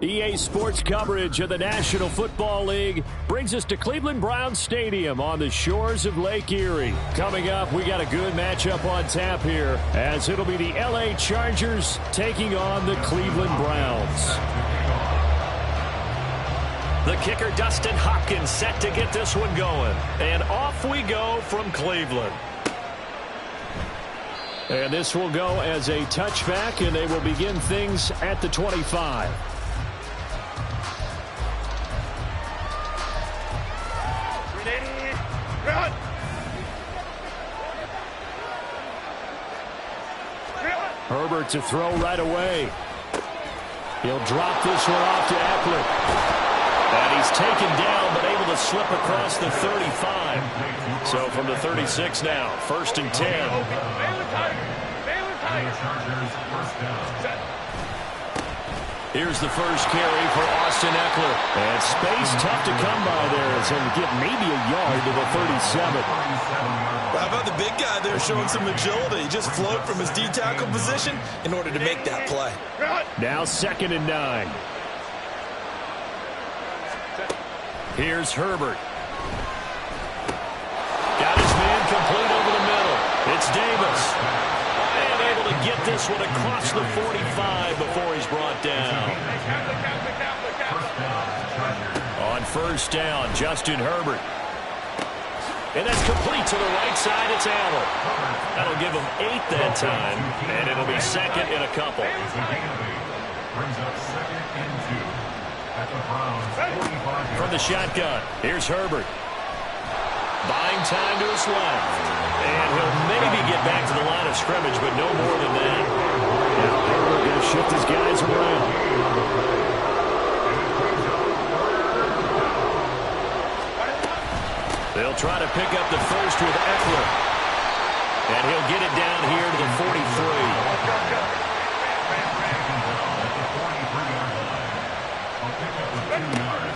EA Sports coverage of the National Football League brings us to Cleveland Browns Stadium on the shores of Lake Erie. Coming up, we got a good matchup on tap here, as it'll be the LA Chargers taking on the Cleveland Browns. The kicker, Dustin Hopkins, set to get this one going. And off we go from Cleveland. And this will go as a touchback, and they will begin things at the 25. Herbert to throw right away. He'll drop this one off to Eckler. And he's taken down, but able to slip across the 35. So from the 36 now, 1st and 10. Here's the first carry for Austin Eckler. And space tough to come by there as he'll get maybe a yard to the 37. How about the big guy there showing some agility? He just float from his D-tackle position in order to make that play. Now 2nd and 9. Here's Herbert. Got his man complete over the middle. It's Davis. And able to get this one across the 45 before he's brought down. On 1st down, Justin Herbert. And that's complete to the right side. It's Allen. That'll give him 8 that time, and it'll be 2nd and a couple. From the shotgun, here's Herbert. Buying time to his left. And he'll maybe get back to the line of scrimmage, but no more than that. Now Herbert going to shift his guys around. They'll try to pick up the first with Eckler. And he'll get it down here to the 43.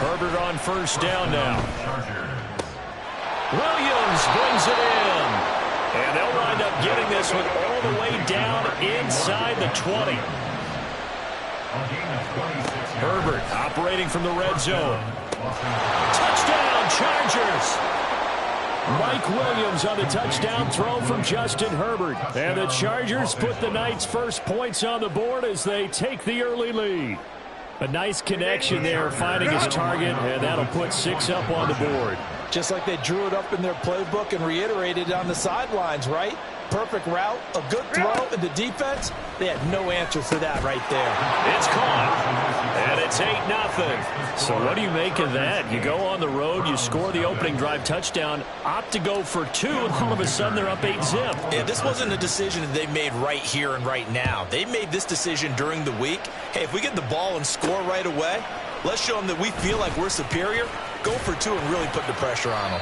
Herbert on 1st down now. Williams brings it in. And they'll wind up getting this one all the way down inside the 20. Herbert operating from the red zone. Touchdown, Chargers! Mike Williams on the touchdown throw from Justin Herbert. And the Chargers put the night's first points on the board as they take the early lead. A nice connection there, finding his target, and that'll put 6 up on the board. Just like they drew it up in their playbook and reiterated it on the sidelines, right? Perfect route, a good throw, and the defense, they had no answer for that right there. It's caught, and it's 8-0. So what do you make of that? You go on the road, you score the opening drive touchdown, opt to go for 2, and all of a sudden they're up 8-zip. Yeah, this wasn't a decision that they made right here and right now. They made this decision during the week. Hey, if we get the ball and score right away, let's show them that we feel like we're superior. Go for 2 and really put the pressure on them.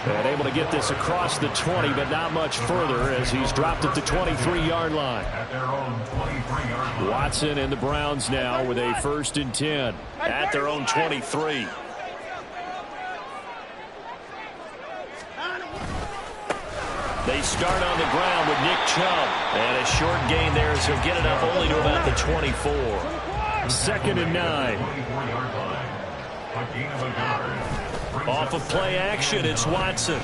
And able to get this across the 20, but not much further as he's dropped at the 23-yard line. Watson and the Browns now with a 1st and 10 at their own 23. They start on the ground with Nick Chubb. And a short gain there as he'll get it up only to about the 24. 2nd and 9. Off of play action, it's Watson.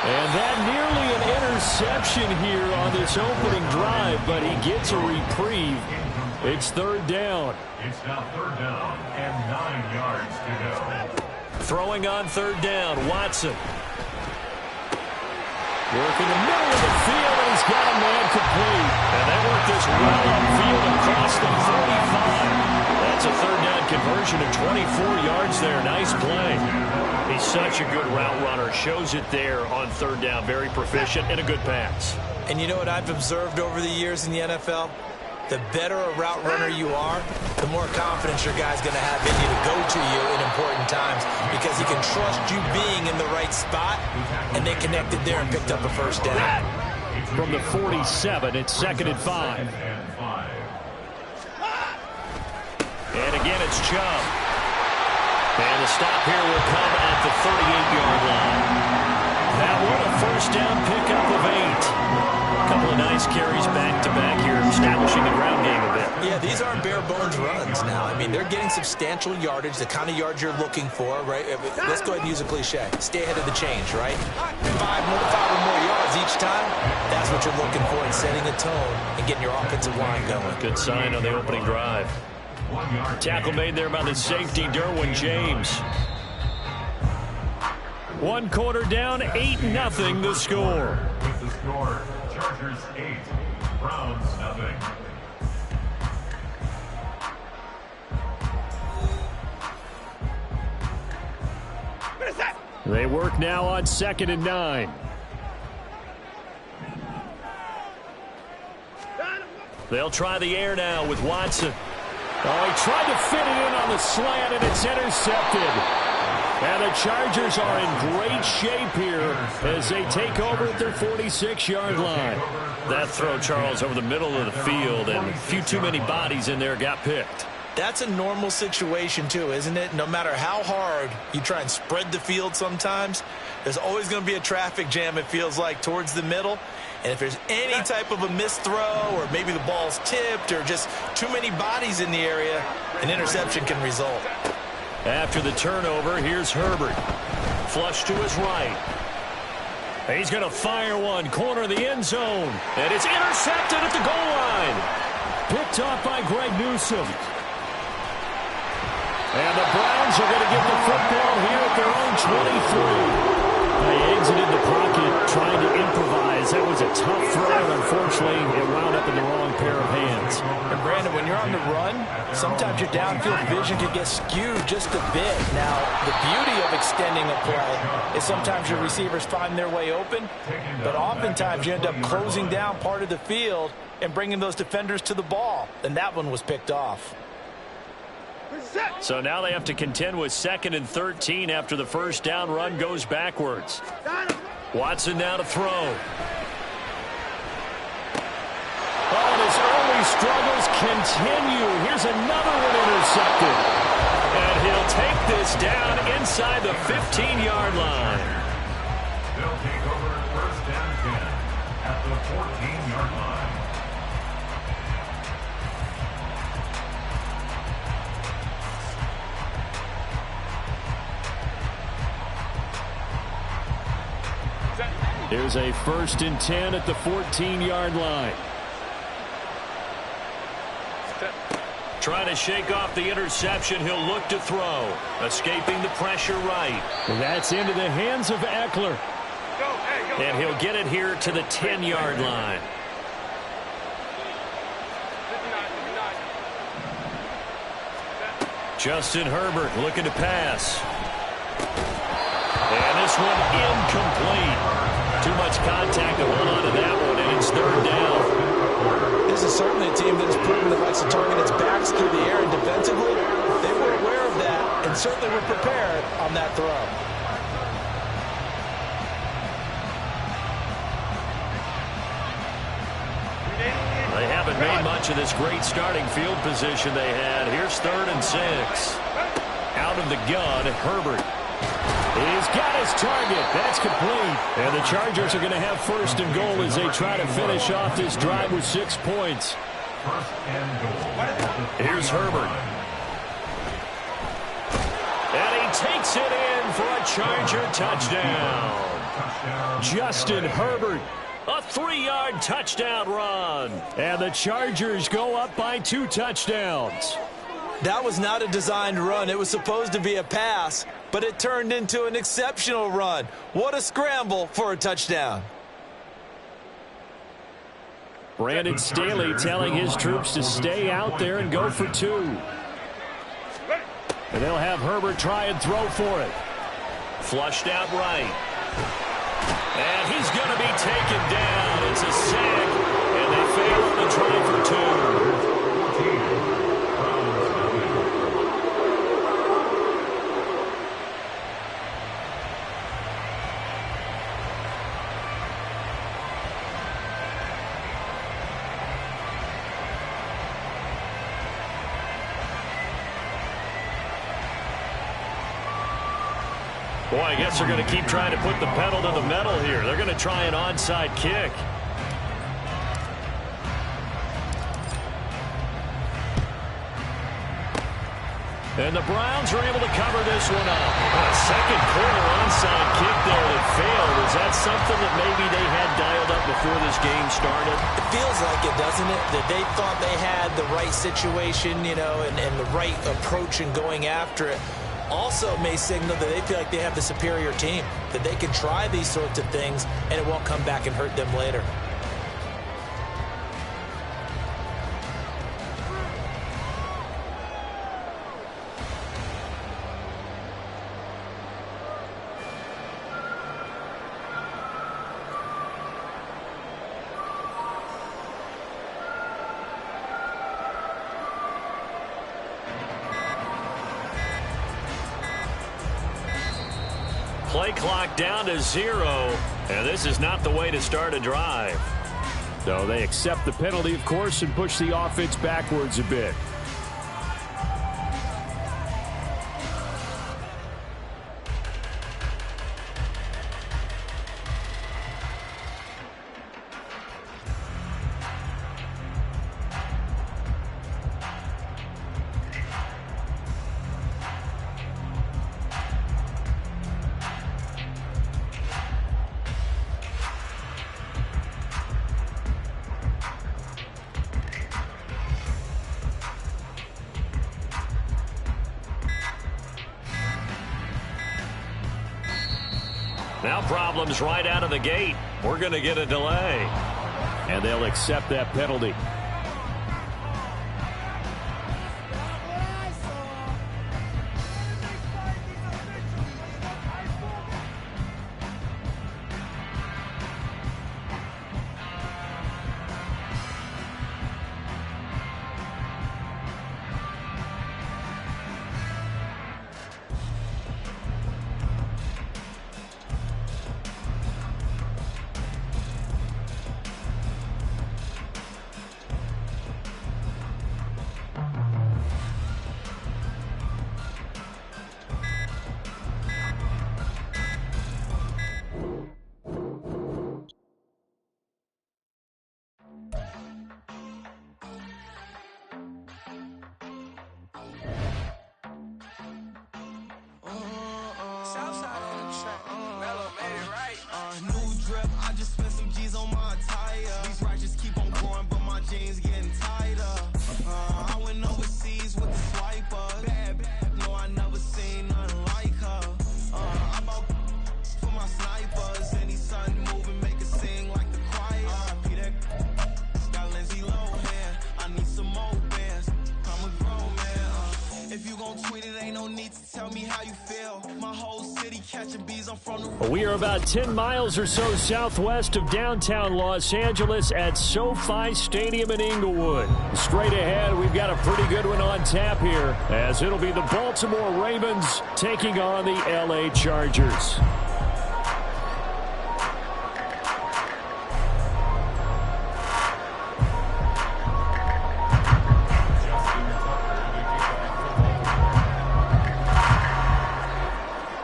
And that nearly an interception here on this opening drive, but he gets a reprieve. It's 3rd down. It's now 3rd down and 9 yards to go. Throwing on 3rd down, Watson. Working the middle of the field, and he's got a man complete. And they work this well upfield across the 35. That's a 3rd down conversion of 24 yards there. Nice play. He's such a good route runner. Shows it there on 3rd down. Very proficient and a good pass. And you know what I've observed over the years in the NFL? The better a route runner you are, the more confidence your guy's going to have in you to go to you in important times because he can trust you being in the right spot, and they connected there and picked up a 1st down. From the 47, it's 2nd and 5. Again, it's Chubb. And the stop here will come at the 38-yard line. That one a first down pickup of 8. A couple of nice carries back-to-back here, establishing the ground game a bit. Yeah, these aren't bare-bones runs now. I mean, they're getting substantial yardage, the kind of yards you're looking for, right? Let's go ahead and use a cliche. Stay ahead of the change, right? Five or more yards each time, that's what you're looking for in setting a tone and getting your offensive line going. Good sign on the opening drive. Tackle made there by the safety, Derwin James. 1 quarter down, 8-0 the score. With the score, Chargers 8, Browns 0. They work now on 2nd and 9. They'll try the air now with Watson. Oh, he tried to fit it in on the slant, and it's intercepted. And the Chargers are in great shape here as they take over at their 46-yard line. That throw, Charles, over the middle of the field, and a few too many bodies in there got picked. That's a normal situation, too, isn't it? No matter how hard you try and spread the field sometimes, there's always going to be a traffic jam, it feels like, towards the middle. And if there's any type of a missed throw or maybe the ball's tipped or just too many bodies in the area, an interception can result. After the turnover, here's Herbert. Flush to his right. He's going to fire one, corner of the end zone. And it's intercepted at the goal line. Picked off by Greg Newsome. And the Browns are going to get the football here at their own 23. They exited the pocket trying to improvise. That was a tough throw, and unfortunately, it wound up in the wrong pair of hands. And Brandon, when you're on the run, sometimes your downfield vision can get skewed just a bit. Now, the beauty of extending a play is sometimes your receivers find their way open, but oftentimes you end up closing down part of the field and bringing those defenders to the ball, and that one was picked off. So now they have to contend with 2nd and 13 after the first down run goes backwards. Watson now to throw. Oh, and his early struggles continue. Here's another one intercepted. And he'll take this down inside the 15-yard line. They'll take over first and 10 at the 14-yard line. Here's a 1st and 10 at the 14-yard line. Trying to shake off the interception. He'll look to throw. Escaping the pressure right. And that's into the hands of Eckler. And he'll get it here to the 10-yard line. Justin Herbert looking to pass. And this one incomplete. Too much contact to hold on to that one, and it's 3rd down. This is certainly a team that has proven it likes to target its backs through the air, and defensively, they were aware of that and certainly were prepared on that throw. They haven't made much of this great starting field position they had. Here's 3rd and 6. Out of the gun, Herbert. He's got his target. That's complete. And the Chargers are going to have 1st and goal as they try to finish off this drive with 6 points. First and goal. Here's Herbert. And he takes it in for a Charger touchdown. Justin Herbert. A 3-yard touchdown run. And the Chargers go up by 2 touchdowns. That was not a designed run. It was supposed to be a pass, but it turned into an exceptional run. What a scramble for a touchdown. Brandon Staley telling his troops to stay out there and go for 2. And they'll have Herbert try and throw for it. Flushed out right. And he's going to be taken down. It's a sack, and they fail on the try for 2. Boy, I guess they're going to keep trying to put the pedal to the metal here. They're going to try an onside kick. And the Browns are able to cover this one up. A second quarter onside kick there that failed. Is that something that maybe they had dialed up before this game started? It feels like it, doesn't it? That they thought they had the right situation, you know, and the right approach in going after it. Also may signal that they feel like they have the superior team, that they can try these sorts of things and it won't come back and hurt them later. Play clock down to 0, and this is not the way to start a drive. So they accept the penalty, of course, and push the offense backwards a bit. Now problems right out of the gate. We're going to get a delay. And they'll accept that penalty. We are about 10 miles or so southwest of downtown Los Angeles at SoFi Stadium in Inglewood. Straight ahead, we've got a pretty good one on tap here, as it'll be the Baltimore Ravens taking on the LA Chargers.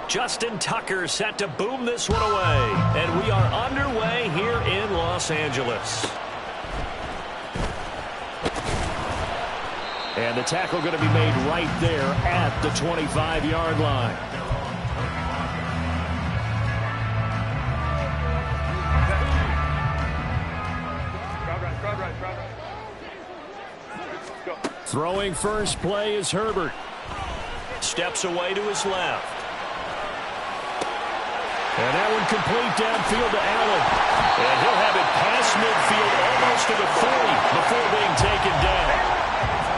Justin Tucker set to boom this one away. And we are underway here in Los Angeles. And the tackle going to be made right there at the 25-yard line. Throwing first play is Herbert. Steps away to his left. And that one complete downfield to Allen. And he'll have it past midfield almost to the 40 before being taken down.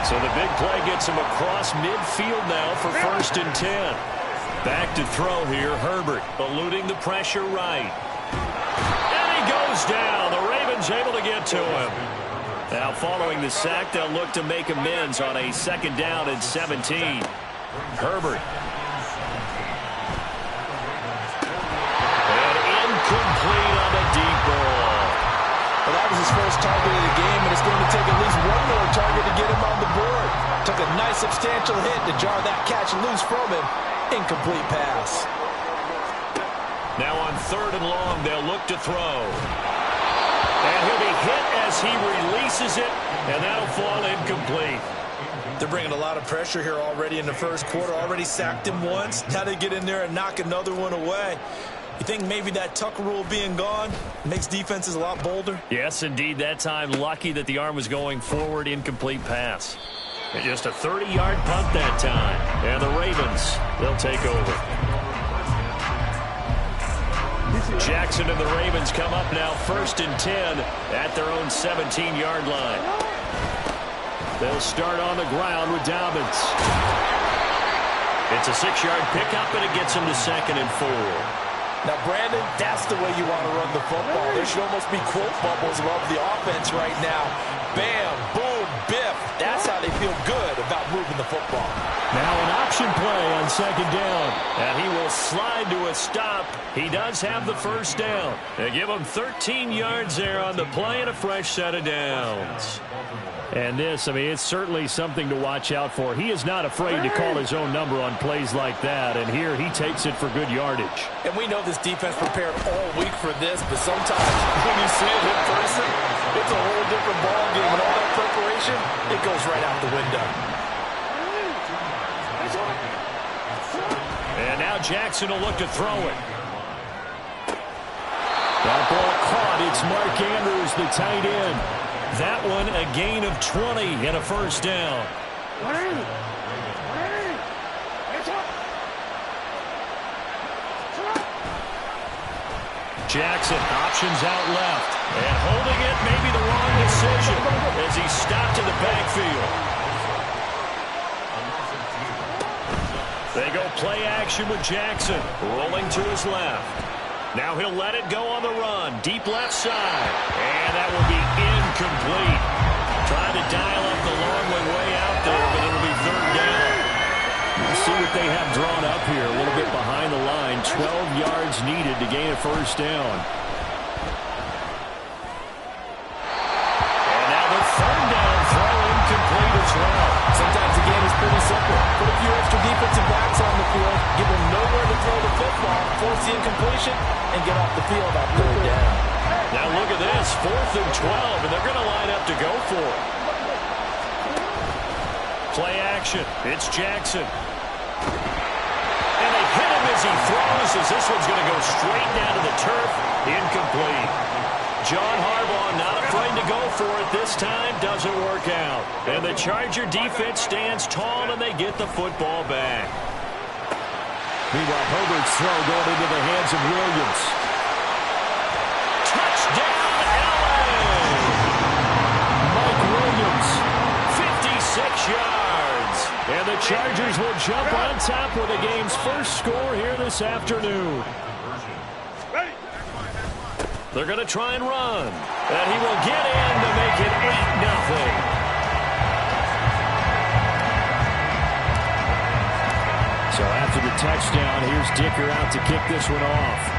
So the big play gets him across midfield now for 1st and 10. Back to throw here, Herbert, eluding the pressure right. And he goes down. The Ravens able to get to him. Now following the sack, they'll look to make amends on a 2nd down and 17. Herbert. Complete on the deep ball. Well, that was his first target of the game, and it's going to take at least one more target to get him on the board. Took a nice substantial hit to jar that catch loose from him. Incomplete pass. Now on 3rd and long, they'll look to throw. And he'll be hit as he releases it, and that'll fall incomplete. They're bringing a lot of pressure here already in the first quarter. Already sacked him once. Now they get in there and knock another one away. You think maybe that Tucker rule being gone makes defenses a lot bolder? Yes, indeed. That time, lucky that the arm was going forward, incomplete pass. And just a 30-yard punt that time. And the Ravens, they'll take over. Jackson and the Ravens come up now 1st and 10 at their own 17-yard line. They'll start on the ground with Dobbins. It's a 6-yard pickup, and it gets him to 2nd and 4. Now, Brandon, that's the way you want to run the football. There should almost be quote bubbles above the offense right now. Bam, boom, biff. That's how they feel good about moving the football. Now an option play on 2nd down. And he will slide to a stop. He does have the 1st down. They give him 13 yards there on the play and a fresh set of downs. And this, I mean, it's certainly something to watch out for. He is not afraid to call his own number on plays like that, and here he takes it for good yardage. And we know this defense prepared all week for this, but sometimes when you see it in person, it's a whole different ballgame, and all that preparation, it goes right out the window. And now Jackson will look to throw it. That ball caught. It's Mark Andrews, the tight end. That one a gain of 20 and a 1st down. Jackson options out left. And holding it may be the wrong decision as he stopped in the backfield. They go play action with Jackson rolling to his left. Now he'll let it go on the run. Deep left side. And that will be incomplete. Trying to dial up the long way out there, but it'll be 3rd down. We'll see what they have drawn up here. A little bit behind the line. 12 yards needed to gain a 1st down. And now the 3rd down throw incomplete as well. Sometimes the game is pretty simple. Put a few extra defensive backs on the field, give them nowhere to throw the football, force the incompletion, and get off the field on 3rd down. Now look at this, 4th and 12, and they're going to line up to go for it. Play action. It's Jackson. And they hit him as he throws, as this one's going to go straight down to the turf. Incomplete. John Harbaugh not afraid to go for it this time. Doesn't work out. And the Charger defense stands tall, and they get the football back. Meanwhile, Herbert's throw going into the hands of Williams. Touchdown, LA! Mike Williams. 56 yards. And the Chargers will jump on top with the game's first score here this afternoon. They're going to try and run. And he will get in to make it 8-0. So after the touchdown, here's Dicker out to kick this one off.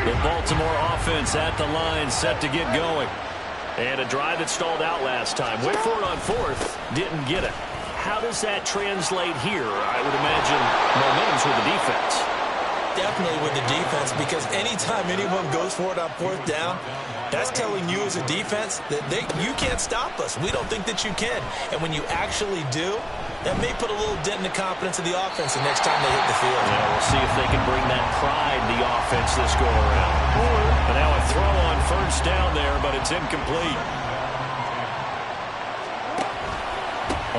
The Baltimore offense at the line, set to get going. And a drive that stalled out last time. Went for it on 4th, didn't get it. How does that translate here? I would imagine momentum's with the defense. Definitely with the defense, because anytime anyone goes for it on 4th down, that's telling you as a defense that you can't stop us. We don't think that you can. And when you actually do, that may put a little dent in the confidence of the offense the next time they hit the field. Yeah, we'll see if they can bring that pride in the offense this go-around. But now a throw on 1st down there, but it's incomplete.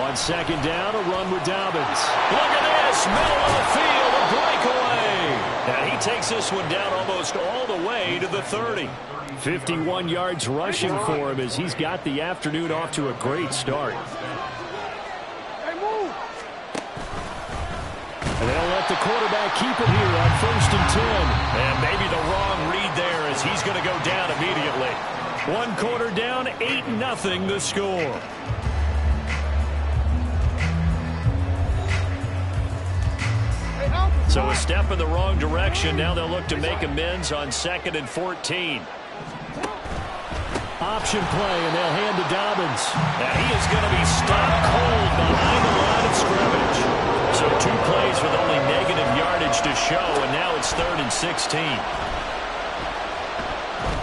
On 2nd down, a run with Dobbins. Look at this, middle of the field, a breakaway. And he takes this one down almost all the way to the 30. 51 yards rushing for him as he's got the afternoon off to a great start. And they'll let the quarterback keep it here on 1st and 10. And maybe the wrong read there as he's going to go down immediately. 1 quarter down, 8-0 the score. So a step in the wrong direction. Now they'll look to make amends on 2nd and 14. Option play, and they'll hand to Dobbins. And he is going to be stopped cold behind the line of scrimmage. So 2 plays with only negative yardage to show, and now it's 3rd and 16.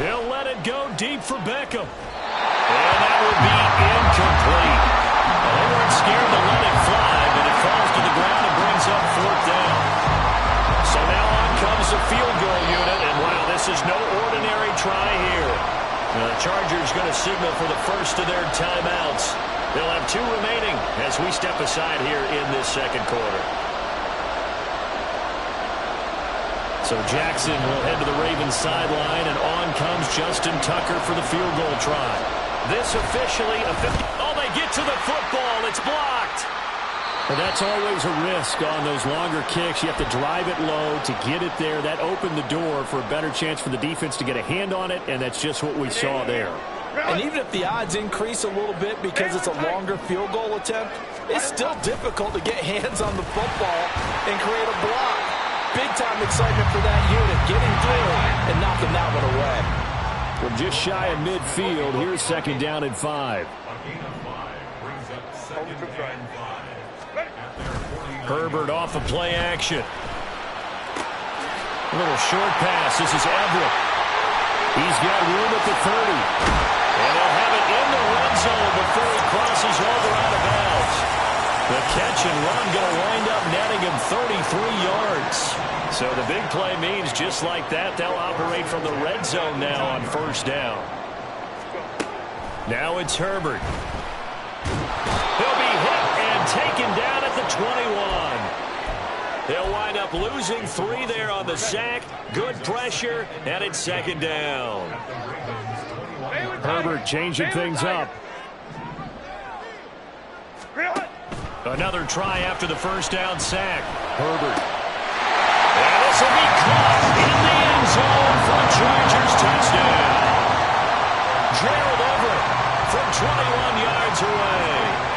He'll let it go deep for Beckham. And that will be incomplete. They weren't scared to let it fly, but it falls to the ground and brings up 4th down. So now on comes the field goal unit, and wow, this is no ordinary try here. The Chargers going to signal for the first of their timeouts. They'll have 2 remaining as we step aside here in this second quarter. So Jackson will head to the Ravens sideline, and on comes Justin Tucker for the field goal try. This officially a 50. Oh, they get to the football. It's blocked. And that's always a risk on those longer kicks. You have to drive it low to get it there. That opened the door for a better chance for the defense to get a hand on it, and that's just what we saw there. And even if the odds increase a little bit because it's a longer field goal attempt, it's still difficult to get hands on the football and create a block. Big-time excitement for that unit, getting through and knocking that one away. From just shy of midfield, here's 2nd down and 5. Herbert off of play action. A little short pass. This is Everett. He's got room at the 30. And they'll have it in the red zone before he crosses over out of bounds. The catch and run going to wind up netting him 33 yards. So the big play means just like that, they'll operate from the red zone now on 1st down. Now it's Herbert. He'll be hit and taken down at the 21. They'll wind up losing 3 there on the sack. Good pressure, and it's 2nd down. Herbert changing things up. Another try after the 1st down sack. Herbert. And this will be caught in the end zone for a Chargers touchdown. Gerald Everett from 21 yards away.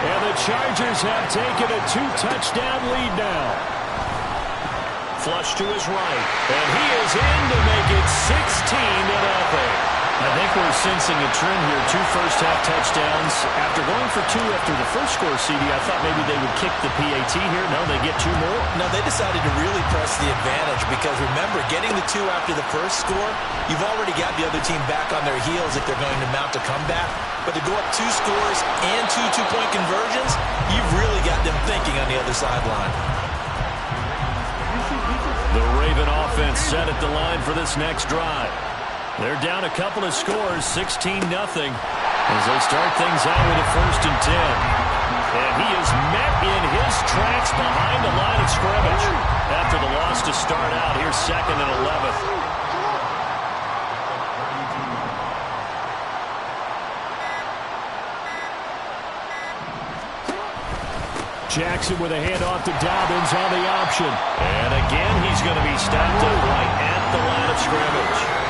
And the Chargers have taken a 2-touchdown lead now. Flush to his right. And he is in to make it 16-0. I think we're sensing a trend here. 2 first-half touchdowns. After going for 2 after the first score, CD, I thought maybe they would kick the PAT here. No, they get 2 more. No, they decided to really press the advantage because, remember, getting the 2 after the first score, you've already got the other team back on their heels if they're going to mount a comeback. But to go up 2 scores and 2 two-point conversions, you've really got them thinking on the other sideline. The Raven offense set at the line for this next drive. They're down a couple of scores, 16-0, as they start things out with a 1st and 10. And he is met in his tracks behind the line of scrimmage. After the loss to start out, here's 2nd and 11. Jackson with a handoff to Dobbins on the option. And again, he's going to be stopped up right at the line of scrimmage.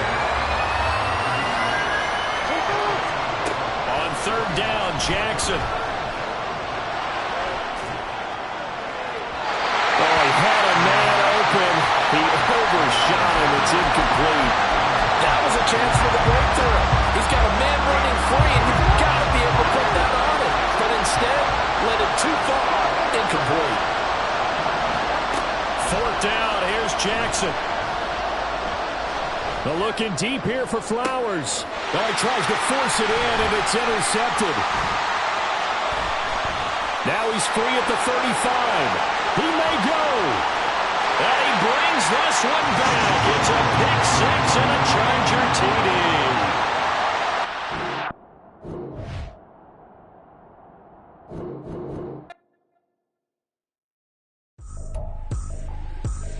3rd down, Jackson. Oh, he had a man open. He overshot him. It's incomplete. That was a chance for the breakthrough. He's got a man running free, and you've got to be able to put that on him. But instead, let it too far. Incomplete. 4th down. Here's Jackson. They're looking deep here for Flowers. Oh, he tries to force it in, and it's intercepted. Now he's free at the 35. He may go. And he brings this one back. It's a pick 6 and a Charger TD.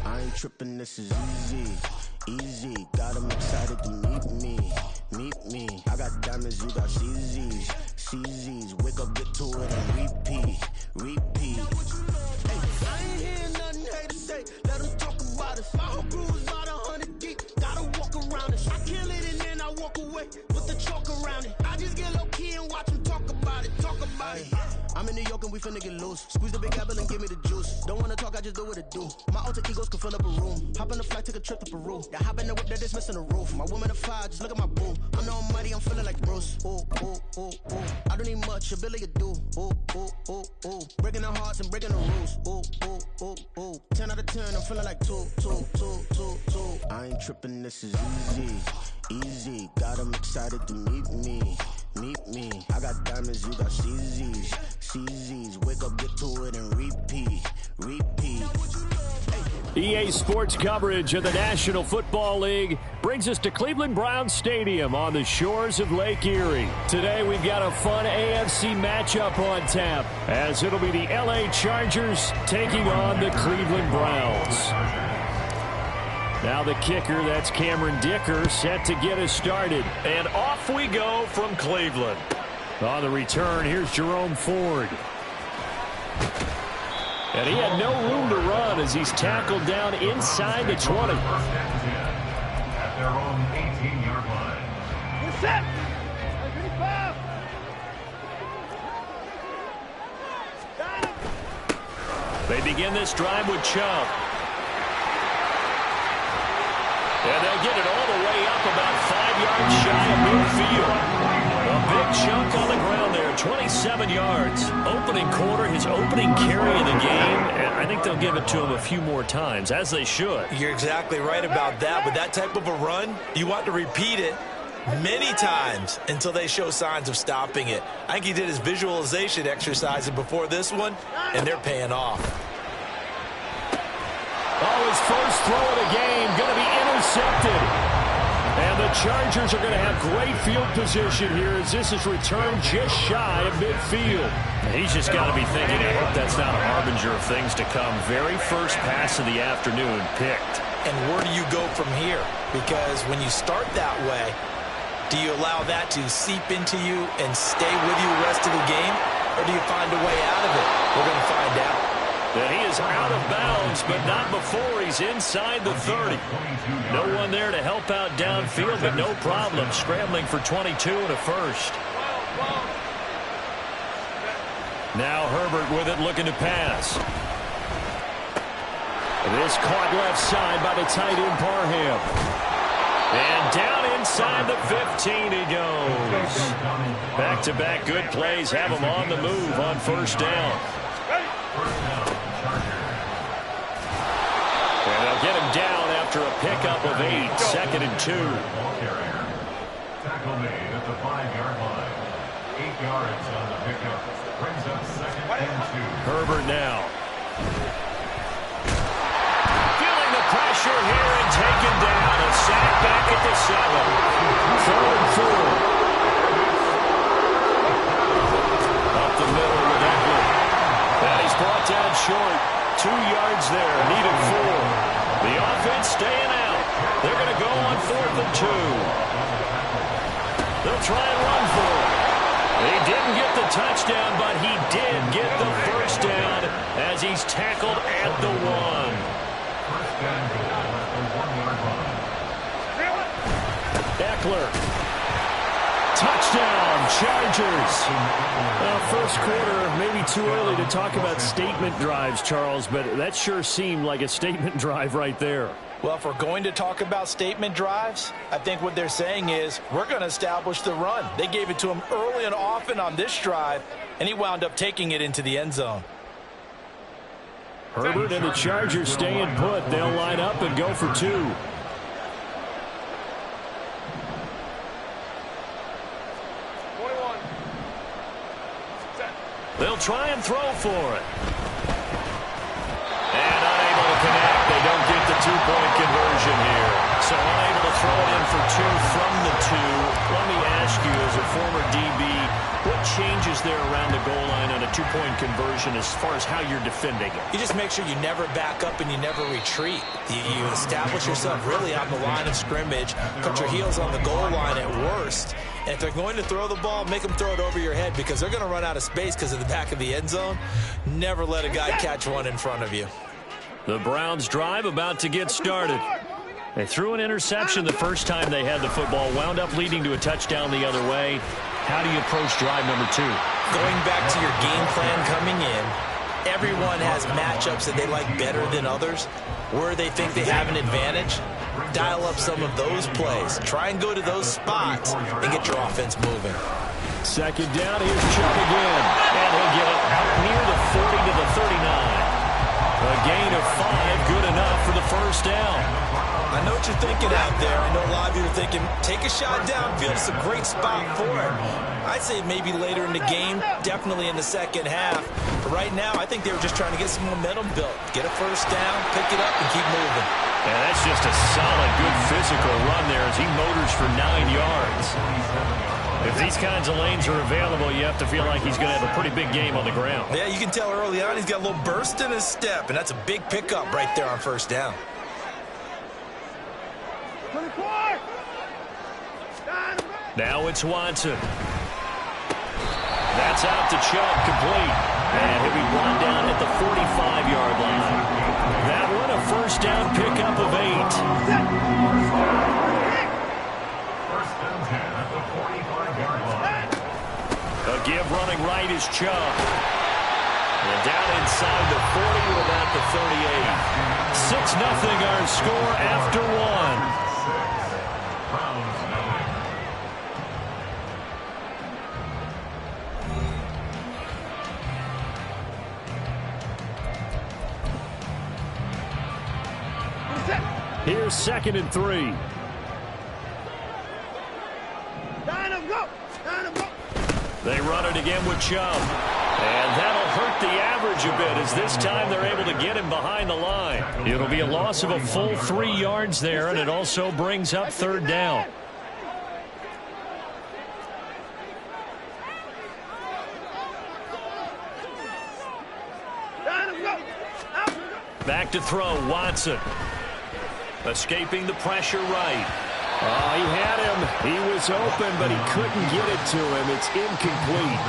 I ain't tripping, this is easy. Easy, got them excited to meet me. I got diamonds, you got CZs. CZs, wake up, get to it, and repeat. Hey, I ain't hearing nothing haters say. Let them talk about us. My whole crew is about 100 deep. Gotta walk around it. I kill it and then I walk away with the chalk around it. I just get low key and watch them talk about it. I'm in New York and we finna get loose. Squeeze the big apple and give me the juice. Don't wanna talk, I just do what it do. My alter egos can fill up a room. Hop on the flight, take a trip to Peru. Yeah, hop in the whip that is missing the roof. My woman a fire, just look at my boo. I'm no money, I'm feeling like Bruce. Ooh, ooh, ooh, ooh. I don't need much, ability to do. Ooh, ooh, ooh, ooh. Breaking the hearts and breaking the rules. Ooh, ooh, ooh, ooh. 10 out of 10, I'm feeling like 2. I ain't tripping, this is easy. Easy, got 'em excited to meet me. Meet me. I got diamonds, you got CZs. CZs, wake up, get to it, and repeat. EA Sports coverage of the National Football League brings us to Cleveland Browns Stadium on the shores of Lake Erie. Today we've got a fun AFC matchup on tap, as it'll be the LA Chargers taking on the Cleveland Browns. Now the kicker, that's Cameron Dicker, set to get us started. And off we go from Cleveland. On the return, here's Jerome Ford. And he had no room to run as he's tackled down inside the 20. At their own 18-yard line. We're set. They begin this drive with Chubb. And they'll get it all the way up about 5 yards shy of midfield. A big chunk on the ground there, 27 yards. Opening quarter, his opening carry of the game, and I think they'll give it to him a few more times, as they should. You're exactly right about that. With that type of a run, you want to repeat it many times until they show signs of stopping it. I think he did his visualization exercises before this one, and they're paying off. Oh, his first throw of the game going to be intercepted. And the Chargers are going to have great field position here as this is returned just shy of midfield. He's just got to be thinking, I hope that's not a harbinger of things to come. Very first pass of the afternoon picked. And where do you go from here? Because when you start that way, do you allow that to seep into you and stay with you the rest of the game? Or do you find a way out of it? We're going to find out. That he is out of bounds, but not before he's inside the 30. No one there to help out downfield, but no problem scrambling for 22 and a first. Now Herbert with it, looking to pass. This caught left side by the tight end Parham. And down inside the 15 he goes. Back-to-back good plays have him on the move on first down. And they'll get him down after a pickup of 8, 2nd and 2. Tackle made at the 5-yard line. 8 yards on the pickup. Brings up 2nd and 2. Herbert now. Feeling the pressure here and taken down. A sack back at the 7. 3rd and 4. Up the middle with Eckler. And he's brought down short. 2 yards there, needed 4. The offense staying out. They're going to go on 4th and 2. They'll try and run for it. He didn't get the touchdown, but he did get the first down as he's tackled at the 1. First and goal at the 1-yard line. Eckler. Touchdown, Chargers. First quarter, maybe too early to talk about statement drives, Charles, but that sure seemed like a statement drive right there. Well, if we're going to talk about statement drives, I think what they're saying is we're going to establish the run. They gave it to him early and often on this drive, and he wound up taking it into the end zone. Herbert and the Chargers staying put. They'll line up and go for 2. They'll try and throw for it. And unable to connect. They don't get the 2-point conversion here. So unable to throw it in for 2 from the 2. Let me ask you, as a former DB, what changes there around the goal line on a 2-point conversion as far as how you're defending it? You just make sure you never back up and you never retreat. You establish yourself really on the line of scrimmage, cut your heels on the goal line at worst. And if they're going to throw the ball, make them throw it over your head because they're going to run out of space because of the back of the end zone. Never let a guy catch one in front of you. The Browns drive about to get started. They threw an interception the first time they had the football, wound up leading to a touchdown the other way. How do you approach drive number 2? Going back to your game plan coming in, everyone has matchups that they like better than others. Where they think they have an advantage, dial up some of those plays. Try and go to those spots and get your offense moving. Second down, here's Chubb again. And he'll get it out near the 40 to the 39. A gain of 5, good enough for the first down. I know what you're thinking out there. I know a lot of you are thinking, take a shot downfield. It's a great spot for it. I'd say maybe later in the game, definitely in the second half. But right now, I think they were just trying to get some momentum built. Get a first down, pick it up, and keep moving. And that's just a solid, good physical run there as he motors for 9 yards. If these kinds of lanes are available, you have to feel like he's going to have a pretty big game on the ground. Yeah, you can tell early on he's got a little burst in his step, and that's a big pickup right there on first down. Now it's Watson. That's out to Chubb, complete. And he'll be brought down at the 45-yard line. That one a first down pickup of 8. First and 10 at the 45-yard line. A give running right is Chubb. And down inside the 40 to about the 38. 6-0 our score after 1. Here's 2nd and 3. They run it again with Chubb. And that'll hurt the average a bit as this time they're able to get him behind the line. It'll be a loss of a full 3 yards there, and it also brings up 3rd down. Back to throw, Watson. Escaping the pressure right. Oh, he had him. He was open, but he couldn't get it to him. It's incomplete.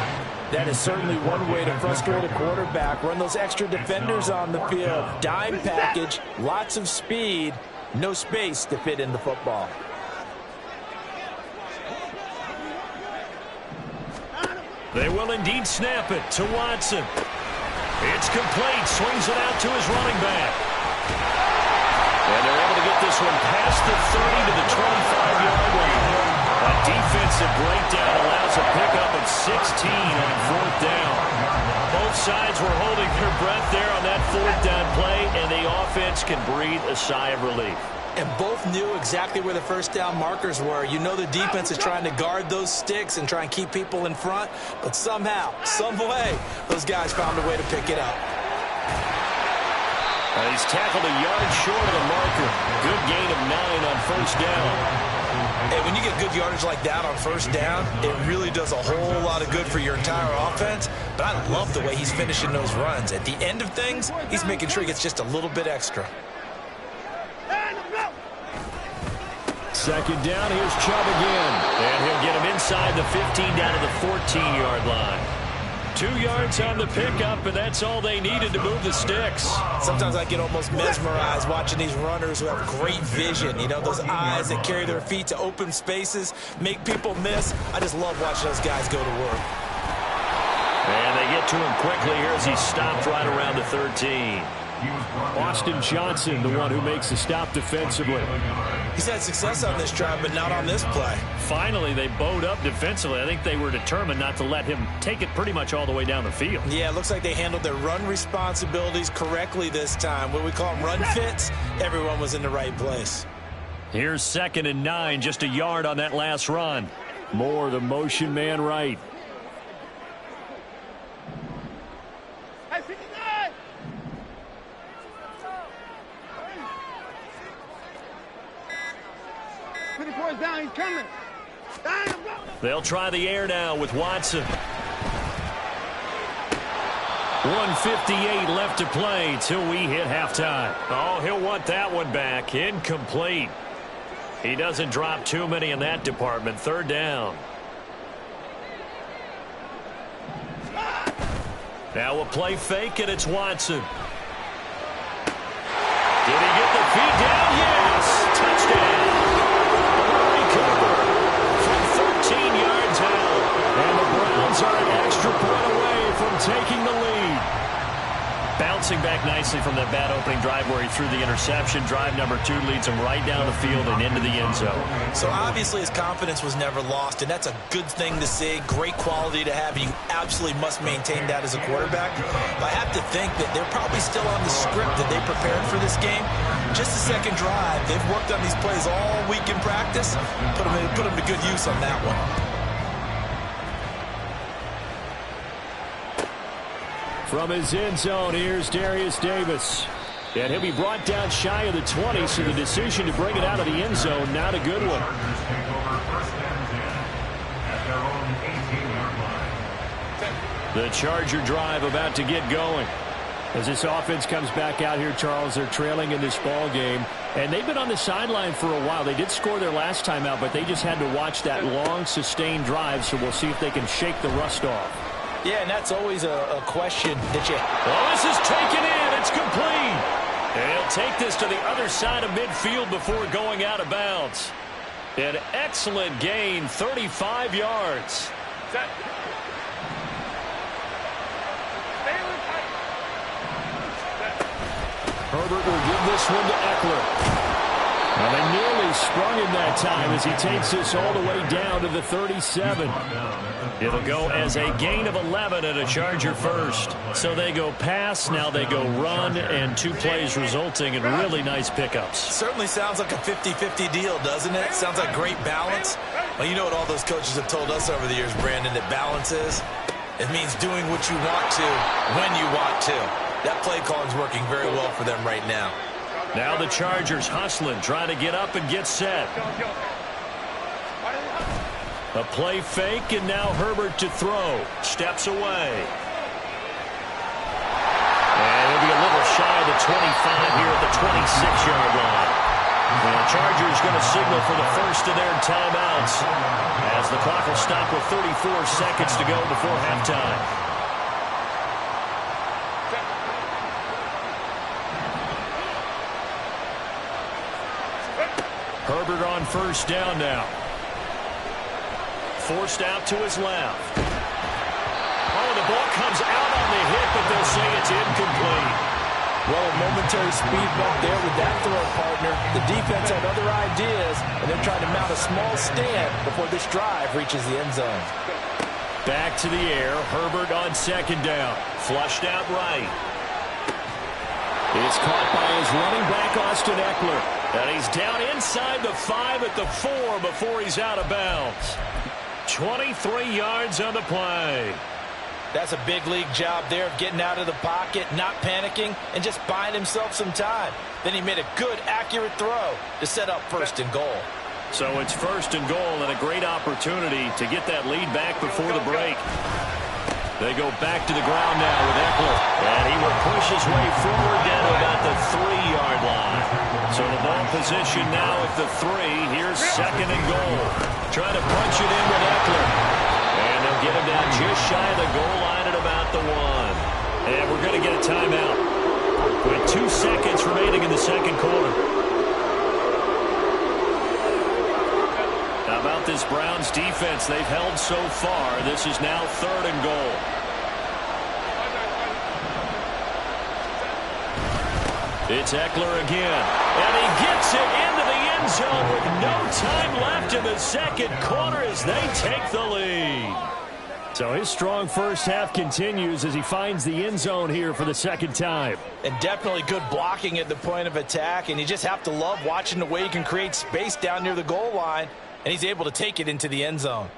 That is certainly one way to frustrate a quarterback. Run those extra defenders on the field. Dime package, lots of speed, no space to fit in the football. They will indeed snap it to Watson. It's complete. Swings it out to his running back. And they're able to get this one past the 30 to the 25-yard line. A defensive breakdown allows a pickup of 16 on 4th down. Both sides were holding their breath there on that 4th down play, and the offense can breathe a sigh of relief. And both knew exactly where the first down markers were. You know the defense is trying to guard those sticks and try and keep people in front, but somehow, some way, those guys found a way to pick it up. He's tackled a yard short of the marker. Good gain of 9 on first down. And when you get good yardage like that on first down, it really does a whole lot of good for your entire offense. But I love the way he's finishing those runs. At the end of things, he's making sure he gets just a little bit extra. 2nd down, here's Chubb again. And he'll get him inside the 15 down to the 14-yard line. 2 yards on the pickup, and that's all they needed to move the sticks. Sometimes I get almost mesmerized watching these runners who have great vision. You know, those eyes that carry their feet to open spaces, make people miss. I just love watching those guys go to work. And they get to him quickly here as he's stopped right around the 13. Austin Johnson, the one who makes the stop defensively. He's had success on this drive, but not on this play. Finally, they bowed up defensively. I think they were determined not to let him take it pretty much all the way down the field. Yeah, it looks like they handled their run responsibilities correctly this time. What we call them run fits, everyone was in the right place. Here's 2nd and 9, just a yard on that last run. Moore, the motion man right. Down, he's coming. They'll try the air now with Watson. 1:58 left to play till we hit halftime. Oh, he'll want that one back. Incomplete. He doesn't drop too many in that department. 3rd down. Now a play fake, and it's Watson. Did he get the feet down? Yes! Touchdown! From 13 yards out. And the Browns are an extra point bouncing back nicely from that bad opening drive where he threw the interception. Drive number 2 leads him right down the field and into the end zone. So obviously his confidence was never lost, and that's a good thing to see. Great quality to have. You absolutely must maintain that as a quarterback. But I have to think that they're probably still on the script that they prepared for this game. Just the second drive. They've worked on these plays all week in practice. Put them to good use on that one. From his end zone, here's Darius Davis. And he'll be brought down shy of the 20, so the decision to bring it out of the end zone, not a good one. The Charger drive about to get going. As this offense comes back out here, Charles, they're trailing in this ball game. And they've been on the sideline for a while. They did score their last time out, but they just had to watch that long, sustained drive, so we'll see if they can shake the rust off. Yeah, and that's always a question that you... Oh, this is taken in. It's complete. And he'll take this to the other side of midfield before going out of bounds. An excellent gain, 35 yards. Herbert will give this one to Eckler. Well, they nearly sprung him that time as he takes this all the way down to the 37. It'll go as a gain of 11 and a Charger first. So they go pass, now they go run, and 2 plays resulting in really nice pickups. Certainly sounds like a 50-50 deal, doesn't it? Sounds like great balance. Well, you know what all those coaches have told us over the years, Brandon, that balance is? It means doing what you want to when you want to. That play calling is working very well for them right now. Now the Chargers hustling, trying to get up and get set. A play fake, and now Herbert to throw. Steps away. And he'll be a little shy of the 25 here at the 26-yard line. The Chargers going to signal for the first of their timeouts as the clock will stop with 34 seconds to go before halftime. Herbert on first down now. Forced out to his left. Oh, the ball comes out on the hit, but they'll say it's incomplete. Well, a momentary speed bump there with that throw, partner. The defense had other ideas, and they're trying to mount a small stand before this drive reaches the end zone. Back to the air. Herbert on second down. Flushed out right. It's caught by his running back, Austin Eckler. And he's down inside the 5 at the 4 before he's out of bounds. 23 yards on the play. That's a big league job there of getting out of the pocket, not panicking, and just buying himself some time. Then he made a good, accurate throw to set up first and goal. So it's first and goal and a great opportunity to get that lead back before the break. They go back to the ground now with Eckler. And he will push his way forward down to about the 3-yard line. So the ball position now at the 3. Here's second and goal. Trying to punch it in with Eckler. And they'll get him down just shy of the goal line at about the 1. And we're going to get a timeout with 2 seconds remaining in the second quarter. How about this Browns defense they've held so far? This is now third and goal. It's Eckler again. And he gets it into the end zone with no time left in the second quarter as they take the lead. So his strong first half continues as he finds the end zone here for the second time. And definitely good blocking at the point of attack. And you just have to love watching the way he can create space down near the goal line. And he's able to take it into the end zone.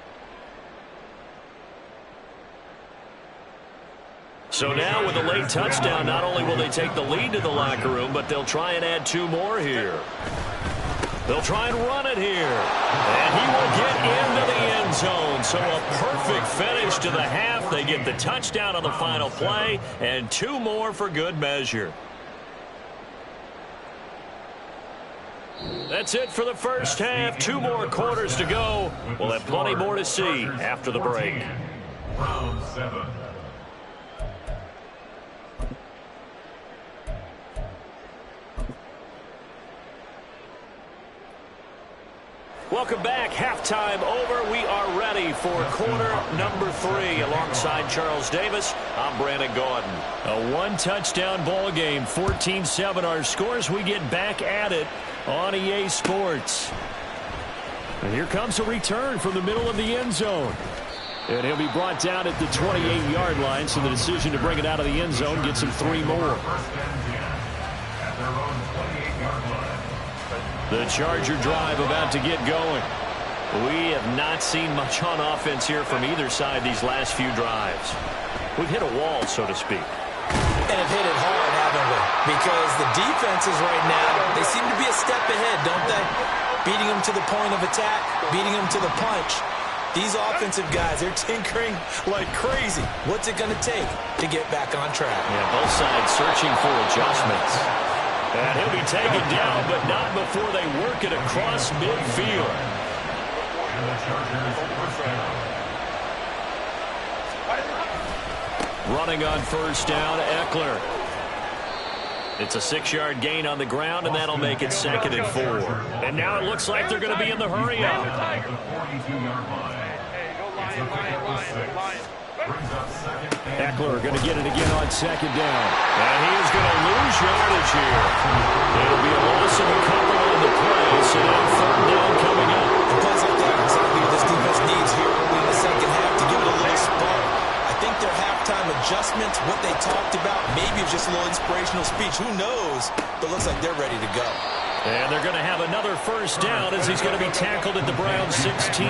So now with a late touchdown, not only will they take the lead to the locker room, but they'll try and add 2 more here. They'll try and run it here. And he will get into the end zone. So a perfect finish to the half. They get the touchdown on the final play, and 2 more for good measure. That's it for the first half. 2 more quarters to go. We'll have plenty more to see after the break. Round 7. Welcome back. Halftime over. We are ready for quarter number 3. Alongside Charles Davis, I'm Brandon Gaudin. A one-touchdown ball game, 14-7 our scores. We get back at it on EA Sports. And here comes a return from the middle of the end zone. And he'll be brought down at the 28-yard line, so the decision to bring it out of the end zone gets him 3 more. The Charger drive about to get going. We have not seen much on offense here from either side these last few drives. We've hit a wall, so to speak. And have hit it hard, haven't we? Because the defenses right now, they seem to be a step ahead, don't they? Beating them to the point of attack, beating them to the punch. These offensive guys, they're tinkering like crazy. What's it going to take to get back on track? Yeah, both sides searching for adjustments. And he'll be taken down, but not before they work it across midfield. Running on first down, Eckler. It's a 6-yard gain on the ground, and that'll make it 2nd and 4. And now it looks like they're going to be in the hurry-up. Eckler going to get it again on 2nd down. And he is going to lose yardage here. It'll be a loss of a couple on the play, so now 3rd down coming up. Plays like that, exactly what this defense needs here early in the second half to give it a little spark. I think their halftime adjustments, what they talked about, maybe it's just a little inspirational speech. Who knows? But it looks like they're ready to go. And they're going to have another 1st down as he's going to be tackled at the Browns 16.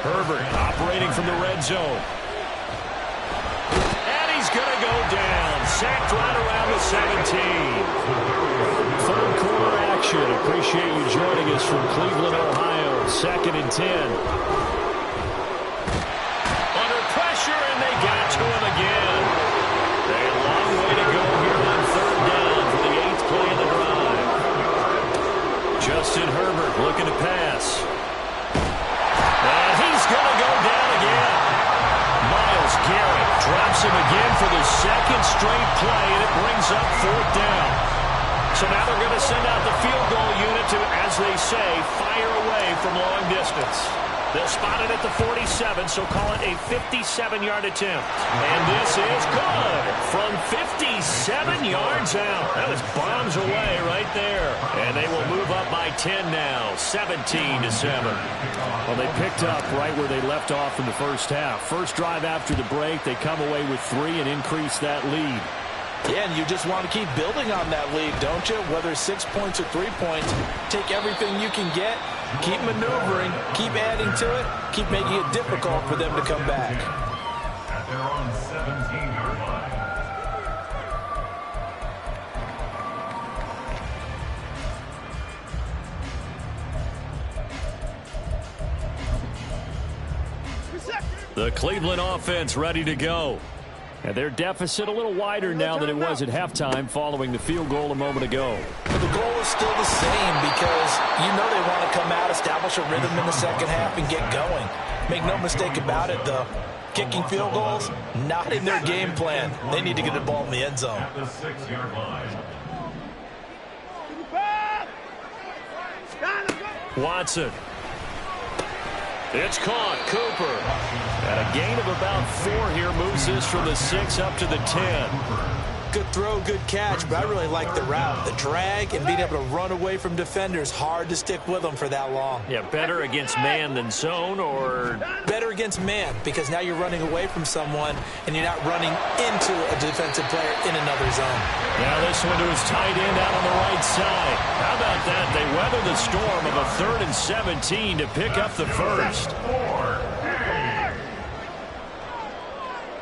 Herbert operating from the red zone. And he's going to go down. Sacked right around the 17. 3rd quarter action. Appreciate you joining us from Cleveland, Ohio. 2nd and 10. Under pressure, and they got to him again. A long way to go here on 3rd down for the 8th play of the drive. Justin Herbert looking to pass. And he's going to go down again. Myles Garrett drops him again for the 2nd straight play, and it brings up 4th down. So now they're going to send out the field goal unit to, as they say, fire away from long distance. They'll spot it at the 47, so call it a 57-yard attempt. And this is good from 57 yards out. That was bombs away right there. And they will move up by 10 now, 17-7. Well, they picked up right where they left off in the first half. First drive after the break, they come away with 3 and increase that lead. Yeah, and you just want to keep building on that lead, don't you? Whether it's 6 points or 3 points, take everything you can get, keep maneuvering, keep adding to it, keep making it difficult for them to come back. At their own 17-yard line. The Cleveland offense ready to go. And their deficit a little wider now than it was at halftime following the field goal a moment ago. The goal is still the same because you know they want to come out, establish a rhythm in the second half, and get going. Make no mistake about it, though. Kicking field goals, not in their game plan. They need to get the ball in the end zone. At the 6-yard line. Watson. It's caught. Cooper. And a gain of about 4 here moves this from the 6 up to the 10. Good throw, good catch, but I really like the route. The drag and being able to run away from defenders, hard to stick with them for that long. Yeah, better against man than zone, or better against man because now you're running away from someone and you're not running into a defensive player in another zone. Now this one to his tight end out on the right side. How about that? They weather the storm of a 3rd and 17 to pick up the first.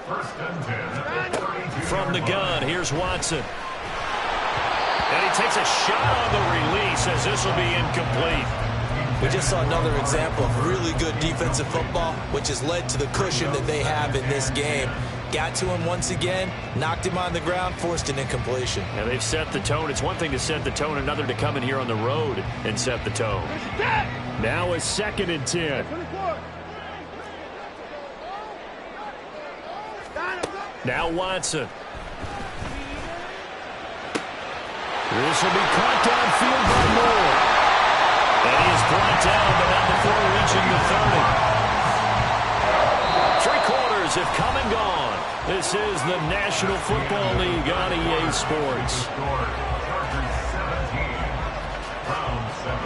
First and 10. From the gun, here's Watson. And he takes a shot on the release as this will be incomplete. We just saw another example of really good defensive football, which has led to the cushion that they have in this game. Got to him once again, knocked him on the ground, forced an incompletion. Yeah, they've set the tone. It's one thing to set the tone, another to come in here on the road and set the tone. Now a 2nd and 10. Now Watson. This will be caught downfield by Moore. And he is brought down, but not before reaching the 30. Three quarters have come and gone. This is the National Football League on EA Sports. Chargers 17, Browns 7.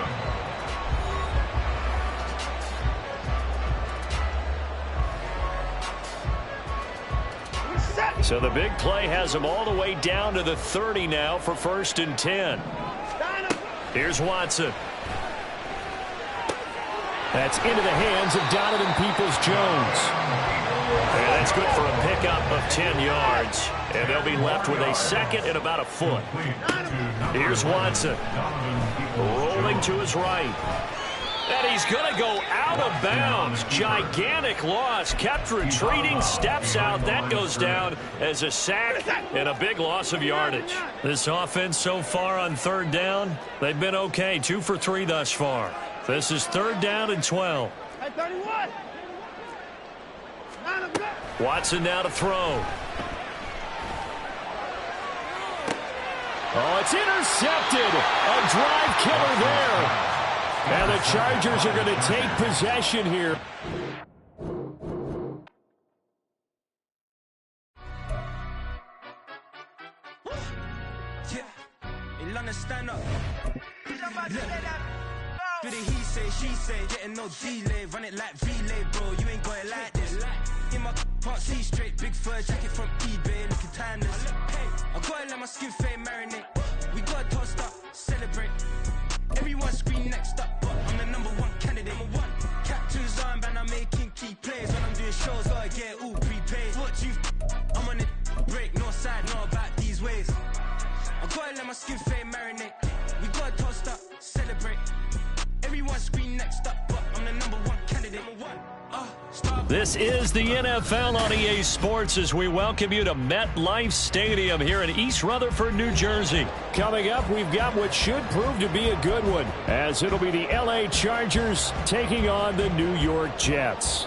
So the big play has them all the way down to the 30 now for 1st and 10. Here's Watson. That's into the hands of Donovan Peoples-Jones. And that's good for a pickup of 10 yards. And they'll be left with a second and about a foot. Here's Watson. Rolling to his right. And he's going to go out of bounds. Gigantic loss. Kept retreating. Steps out. That goes down as a sack and a big loss of yardage. This offense so far on 3rd down, they've been okay. 2 for 3 thus far. This is 3rd down and 12. Watson now to throw. Oh, it's intercepted. A drive killer there. And the Chargers are going to take possession here. Stand up. Do the he say, she say, getting no delay, run it like relay, bro. You ain't got it like this. In my can't see straight, big fur jacket from eBay, looking timeless. I gotta let my skin fade marinate. We gotta toast up, celebrate. Everyone scream next up, but I'm the #1 candidate. Captain's armband, I'm making key plays. When I'm doing shows, gotta get all prepaid. What you I'm on it, break, no side, no about these ways. I gotta let my skin fade marinate. We gotta toast up, celebrate. Everyone scream next up, but I'm the #1 candidate. This is the NFL on EA Sports as we welcome you to MetLife Stadium here in East Rutherford, New Jersey. Coming up, we've got what should prove to be a good one, as it'll be the LA Chargers taking on the New York Jets.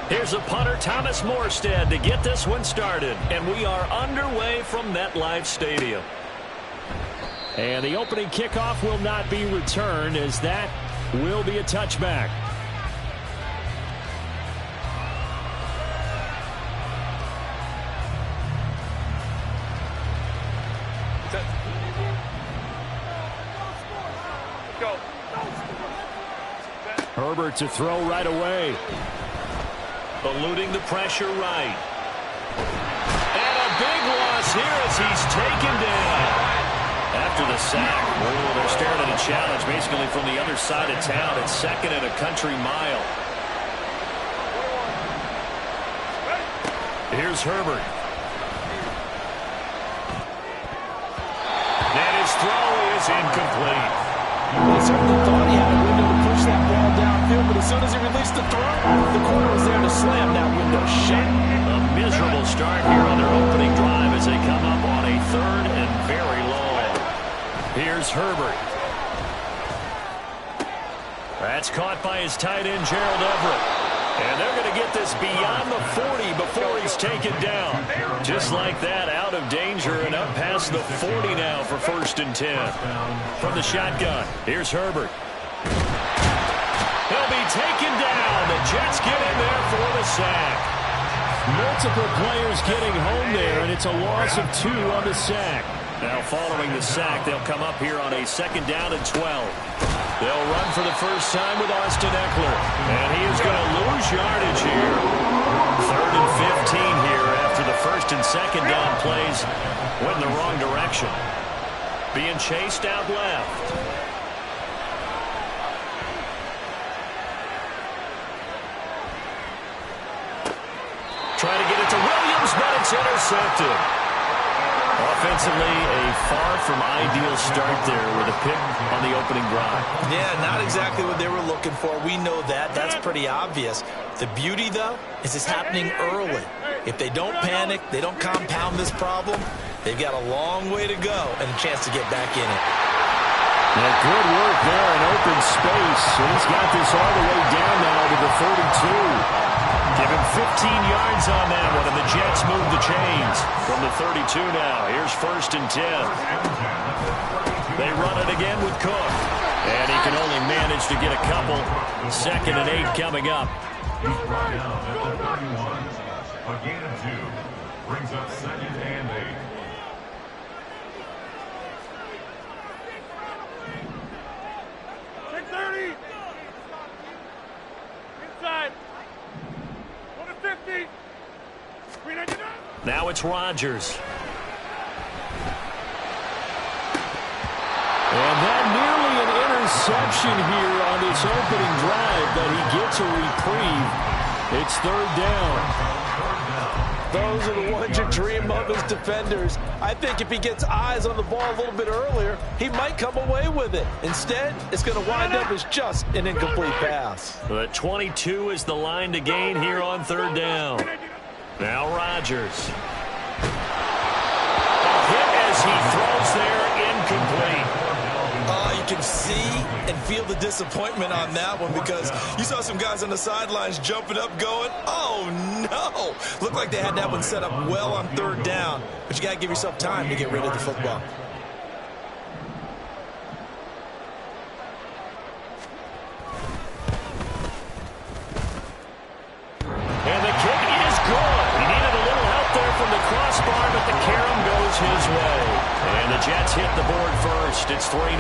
Here's a punter, Thomas Morstead, to get this one started. And we are underway from MetLife Stadium. And the opening kickoff will not be returned, as that will be a touchback. Herbert to throw right away. Eluding the pressure right. And a big loss here as he's taken down. After the sack, they're staring at a challenge basically from the other side of town. It's 2nd and a country mile. Here's Herbert. And his throw is incomplete. He certainly thought he had a window to push that ball downfield, but as soon as he released the throw, the corner was there to slam that window shut. A miserable start here on their opening drive as they come up on a 3rd and very long. Here's Herbert. That's caught by his tight end, Gerald Everett. And they're going to get this beyond the 40 before he's taken down. Just like that, out of danger and up past the 40 now for 1st and 10. From the shotgun, here's Herbert. He'll be taken down. The Jets get in there for the sack. Multiple players getting home there, and it's a loss of 2 on the sack. Now following the sack, they'll come up here on a 2nd down and 12. They'll run for the first time with Austin Eckler. And he is going to lose yardage here. 3rd and 15 here after the 1st and 2nd down plays went in the wrong direction. Being chased out left. It's intercepted. Offensively, a far from ideal start there with a pick on the opening drive. Yeah, not exactly what they were looking for. We know that. That's pretty obvious. The beauty, though, is it's happening early. If they don't panic, they don't compound this problem, they've got a long way to go and a chance to get back in it. Yeah, good work there in open space. He's got this all the way down now to the 32. Give him 15 yards on that one, and the Jets move the chains from the 32 now. Here's 1st and 10. They run it again with Cook, and he can only manage to get a couple. 2nd and 8 coming up. He's brought down at the 31. A gain of 2 brings up 2nd and 8. Now it's Rodgers. And that nearly an interception here on this opening drive, but he gets a reprieve. It's 3rd down. Those are the ones you dream of as defenders. I think if he gets eyes on the ball a little bit earlier, he might come away with it. Instead, it's going to wind up as just an incomplete pass. But 22 is the line to gain here on 3rd down. Now Rodgers. A hit as he throws there, incomplete. You can see and feel the disappointment on that one because you saw some guys on the sidelines jumping up going, oh no! Looked like they had that one set up well on 3rd down, but you got to give yourself time to get rid of the football. And the kick is good. He needed a little help there from the crossbar, but the carom goes his way. And the Jets hit the board first. It's 3-0.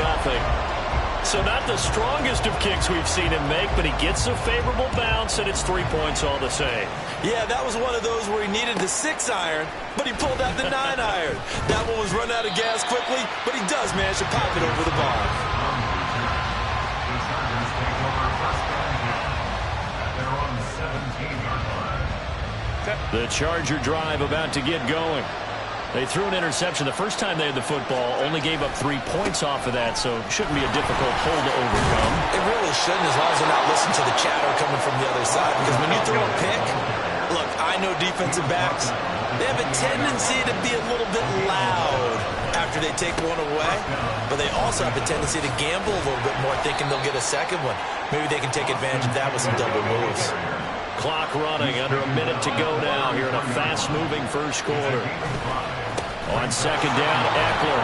So not the strongest of kicks we've seen him make, but he gets a favorable bounce, and it's 3 points all the same. Yeah, that was one of those where he needed the 6-iron, but he pulled out the 9-iron. That one was run out of gas quickly, but he does manage to pop it over the bar. The Charger drive about to get going. They threw an interception the first time they had the football, only gave up 3 points off of that, so shouldn't be a difficult hole to overcome. It really shouldn't, as long as they're not listening to the chatter coming from the other side, because when you throw a pick, look, I know defensive backs, they have a tendency to be a little bit loud after they take one away, but they also have a tendency to gamble a little bit more, thinking they'll get a second one. Maybe they can take advantage of that with some double moves. Clock running, under a minute to go now here in a fast-moving first quarter. On 2nd down, Eckler.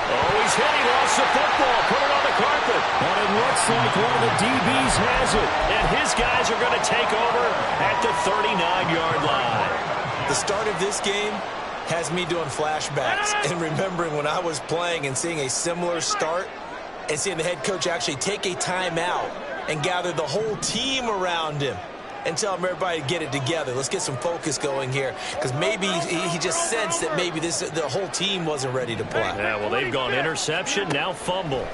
Oh, he's hit. He lost the football. Put it on the carpet. And it looks like one of the DBs has it. And his guys are going to take over at the 39-yard line. The start of this game has me doing flashbacks and remembering when I was playing and seeing a similar start and seeing the head coach actually take a timeout and gather the whole team around him and tell him everybody to get it together. Let's get some focus going here, because maybe he just sensed that maybe the whole team wasn't ready to play. Yeah, well, they've gone interception, now fumble.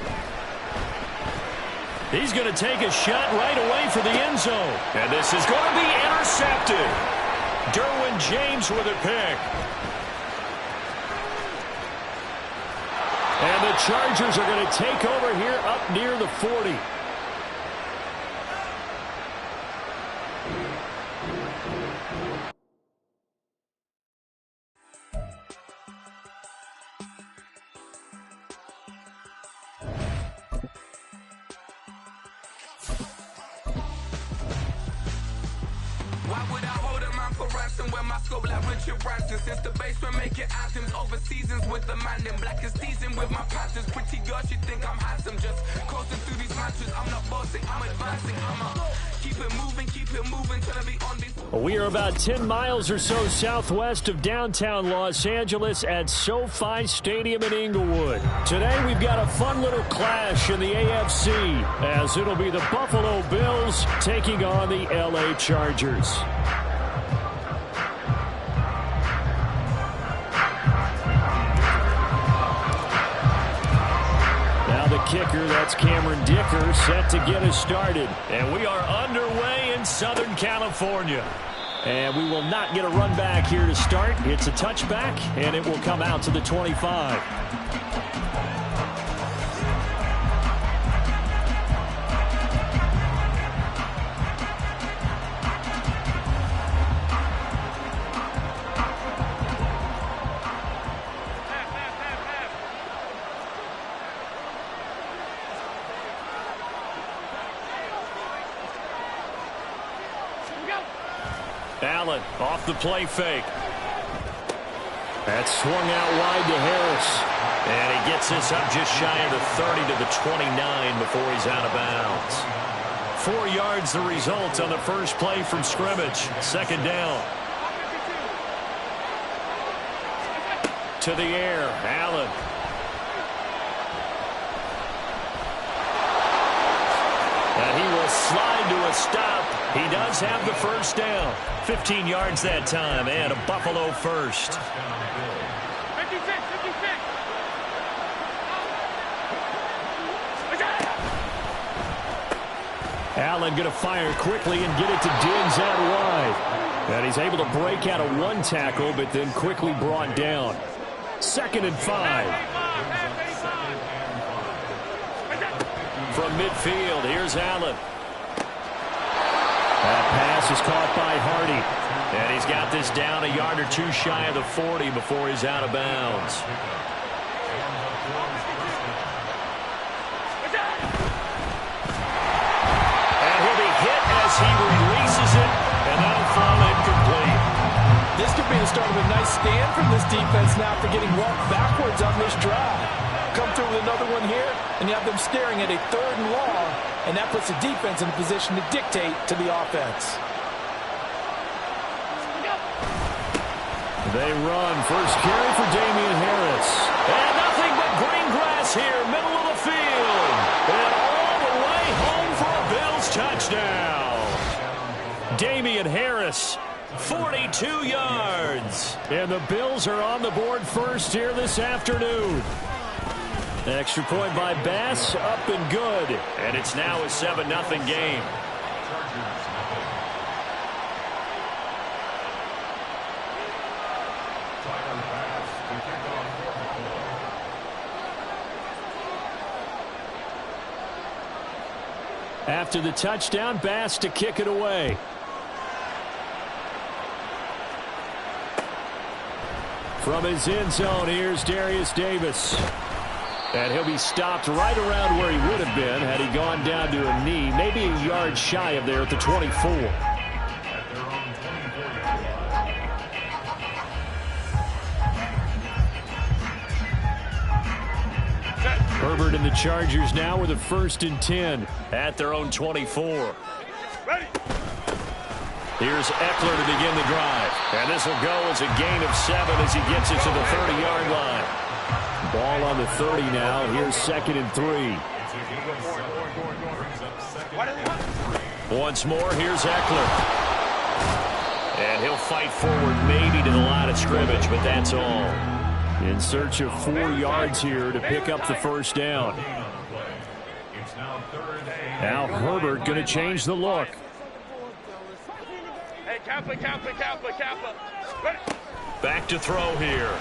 He's going to take a shot right away for the end zone. And this is going to be intercepted. Derwin James with a pick. And the Chargers are going to take over here up near the 40. Why would I hold a man for ransom when my scope like Richard Branson? Since the basement making anthems over seasons with the man in black is teasing with my patterns. Pretty girl, she think I'm handsome. Just coasting through these matches. I'm not bossing, I'm advancing. Keep it moving till I be on this. We are about 10 miles or so southwest of downtown Los Angeles at SoFi Stadium in Inglewood. Today we've got a fun little clash in the AFC, as it'll be the Buffalo Bills taking on the LA Chargers. Now the kicker, that's Cameron Dicker, set to get us started. And we are underway in Southern California. And we will not get a run back here to start. It's a touchback, and it will come out to the 25. Allen off the play fake. That's swung out wide to Harris. And he gets this up just shy of the 30 to the 29 before he's out of bounds. 4 yards the result on the first play from scrimmage. Second down. To the air, Allen. And he will slide to a stop. He does have the first down. 15 yards that time, and a Buffalo first. 56. Allen going to fire quickly and get it to Diggs out wide. And he's able to break out of one tackle, but then quickly brought down. 2nd and 5. From midfield, here's Allen. That pass is caught by Hardy. And he's got this down a yard or two shy of the 40 before he's out of bounds. And he'll be hit as he releases it, and that'll fall incomplete. This could be the start of a nice stand from this defense now for getting walked backwards on this drive. Come through with another one here, and you have them staring at a 3rd and long, and that puts the defense in a position to dictate to the offense. They run. First carry for Damian Harris. And nothing but green grass here, middle of the field. And all the way home for a Bills touchdown. Damian Harris, 42 yards. And the Bills are on the board first here this afternoon. Extra point by Bass, up and good. And it's now a 7-0 game. After the touchdown, Bass to kick it away. From his end zone, here's Darius Davis. And he'll be stopped right around where he would have been had he gone down to a knee, maybe a yard shy of there at the 24. Herbert and the Chargers now with a 1st and 10 at their own 24. Ready. Here's Eckler to begin the drive. And this will go as a gain of 7 as he gets it to the 30-yard line. Ball on the 30 now. Here's 2nd and 3. Once more, here's Eckler. And he'll fight forward maybe to the line of scrimmage, but that's all. In search of 4 yards here to pick up the first down. Now Herbert going to change the look. Hey, Kappa. Ready. Back to throw here.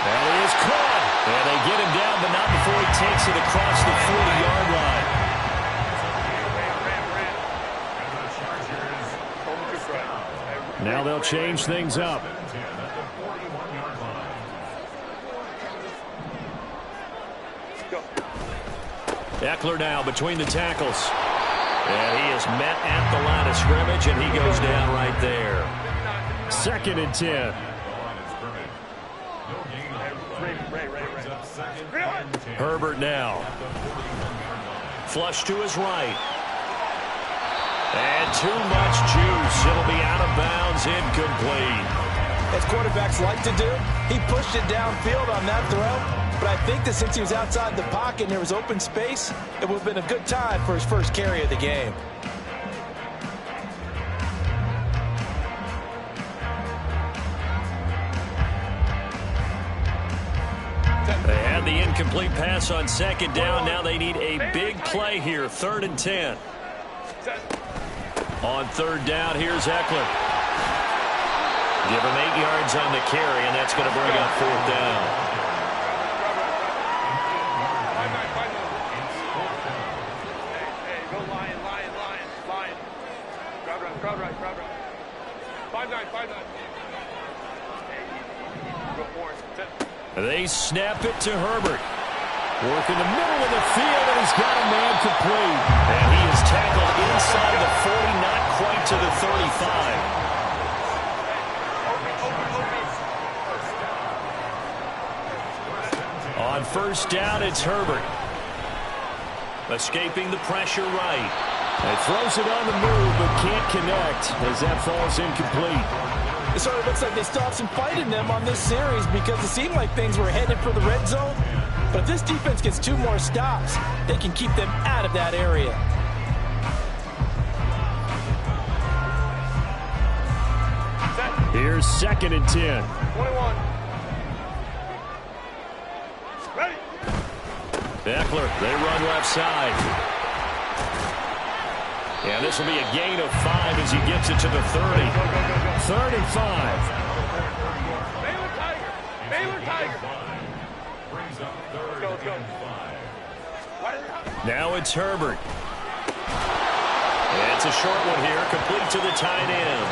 And he is caught. And they get him down, but not before he takes it across the 40-yard line. Now they'll change things up. Eckler now between the tackles. And he is met at the line of scrimmage, and he goes down right there. 2nd and 10. Herbert now. Flush to his right. And too much juice. It'll be out of bounds, incomplete. As quarterbacks like to do, he pushed it downfield on that throw. But I think that since he was outside the pocket and there was open space, it would have been a good time for his first carry of the game. They had the incomplete pass on 2nd down. Now they need a big play here. 3rd and 10. On third down, here's Eckler. Give him 8 yards on the carry, and that's going to bring up fourth down. Hey, go Lion. Crowd right. 5-9. Go forward. They snap it to Herbert. Work in the middle of the field, and he's got a man complete. And he is tackled inside the 40, not quite to the 35. On first down, it's Herbert. Escaping the pressure right. And throws it on the move, but can't connect as that falls incomplete. It sort of looks like they still have some fight in them on this series because it seemed like things were headed for the red zone. But if this defense gets 2 more stops, they can keep them out of that area. Here's 2nd and 10. 21. Ready. Eckler, they run left side. And this will be a gain of 5 as he gets it to the 30. 3rd and 5. Baylor Tiger. Let's go. Now it's Herbert. And it's a short one here, complete to the tight end.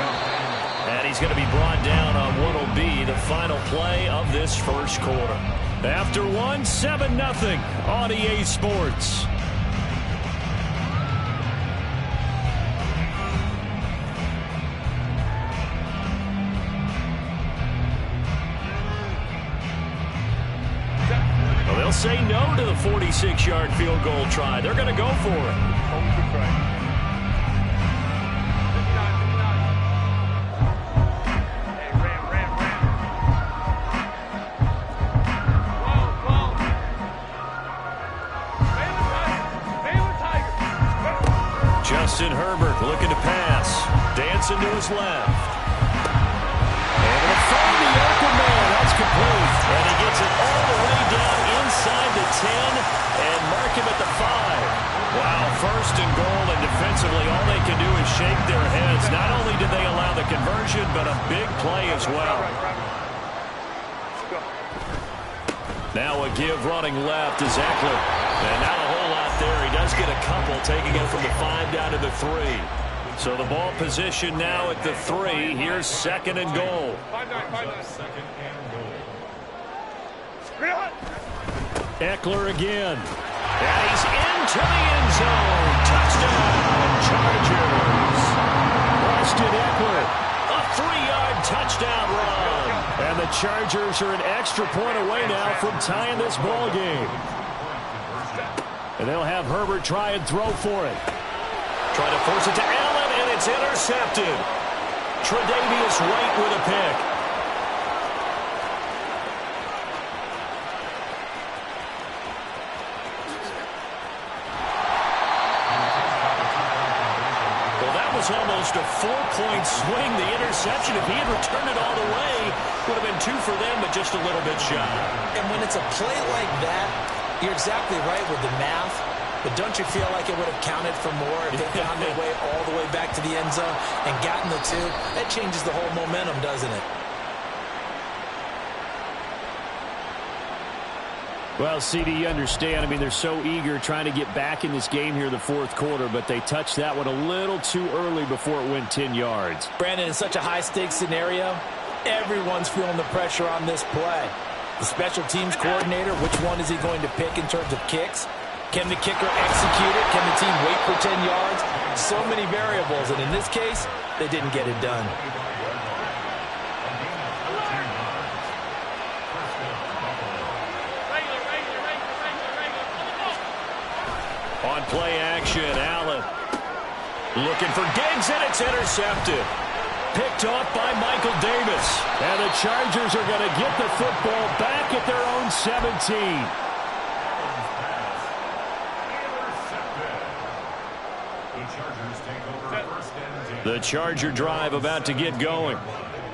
And he's going to be brought down on what will be the final play of this first quarter. After 1, 7-0 on EA Sports. Well, they'll say no to the 46-yard field goal try. They're going to go for it. Justin Herbert looking to pass. Dancing to his left. Able to find the open man. That's complete. And he gets it all the way down inside the 10 and mark him at the 5. Wow, 1st and goal, and defensively all they can do is shake their heads. Not only did they allow the conversion, but a big play as well. Now a give running left is Eckler. And not a whole lot there. He does get a couple, taking it from the 5 down to the 3. So the ball position now at the 3. Here's 2nd and goal. 5-9. Eckler again. And he's into the end zone. Touchdown, Chargers. Austin Eckler. A 3-yard touchdown run. And the Chargers are an extra point away now from tying this ball game. And they'll have Herbert try and throw for it. Trying to force it to Allen, and it's intercepted. Tre'Davious White with a pick. Well, that was almost a 4-point swing. The interception, if he had returned it all the way, would have been 2 for them, but just a little bit shy. And when it's a play like that, you're exactly right with the math, but don't you feel like it would have counted for more if they found their way all the way back to the end zone and gotten the 2? That changes the whole momentum, doesn't it? Well, CD, you understand. I mean, they're so eager trying to get back in this game here in the 4th quarter, but they touched that one a little too early before it went 10 yards. Brandon, in such a high-stakes scenario, everyone's feeling the pressure on this play. The special teams coordinator, which one is he going to pick in terms of kicks? Can the kicker execute it? Can the team wait for 10 yards? So many variables, and in this case, they didn't get it done. On play action, Allen looking for Diggs, and it's intercepted. Picked off by Michael Davis. And the Chargers are going to get the football back at their own 17. The Charger drive about to get going.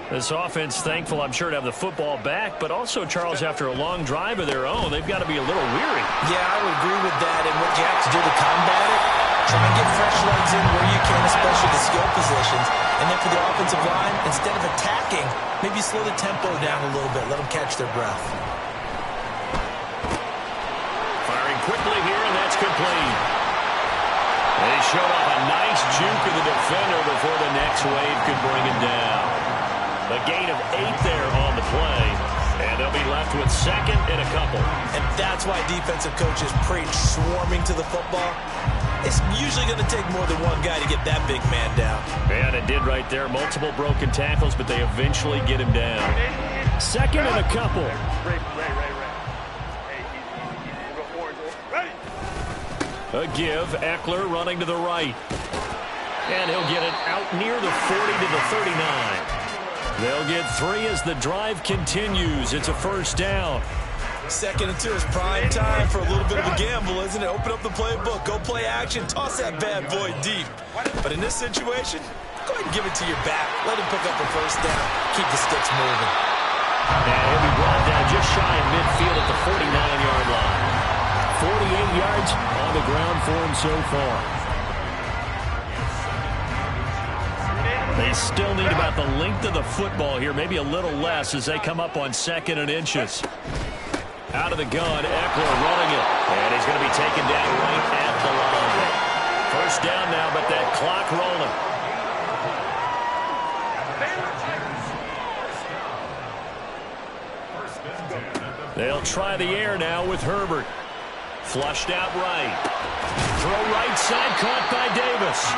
This offense, thankful, I'm sure, to have the football back, but also, Charles, after a long drive of their own, they've got to be a little weary. Yeah, I would agree with that, and what you have to do to combat it, Try and get fresh legs in where you can, especially the skill positions. And then for the offensive line, instead of attacking, maybe slow the tempo down a little bit. Let them catch their breath. Firing quickly here, and that's complete. They showed off a nice juke of the defender before the next wave could bring him down. A gain of 8 there on the play, and they'll be left with second and a couple. And that's why defensive coaches preach swarming to the football. It's usually going to take more than one guy to get that big man down. And it did right there. Multiple broken tackles, but they eventually get him down. Second and a couple. Ray. Hey, easy. Go orange. Ready. A give. Eckler running to the right. And he'll get it out near the 40 to the 39. They'll get 3 as the drive continues. It's a first down. 2nd and 2 is prime time for a little bit of a gamble, isn't it? Open up the playbook, go play action, toss that bad boy deep. But in this situation, go ahead and give it to your back. Let him pick up a first down. Keep the sticks moving. And he'll be brought down just shy of midfield at the 49-yard line. 48 yards on the ground for him so far. They still need about the length of the football here, maybe a little less as they come up on 2nd and inches. Out of the gun, Eckler running it. And he's going to be taken down right at the line. First down now, but that clock rolling. They'll try the air now with Herbert. Flushed out right. Throw right side, caught by Davis.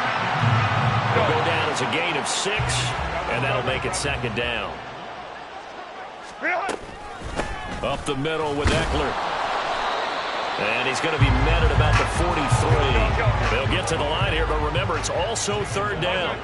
Will go down as a gain of 6, and that'll make it 2nd down. Up the middle with Eckler. And he's going to be met at about the 43. They'll get to the line here, but remember, it's also 3rd down.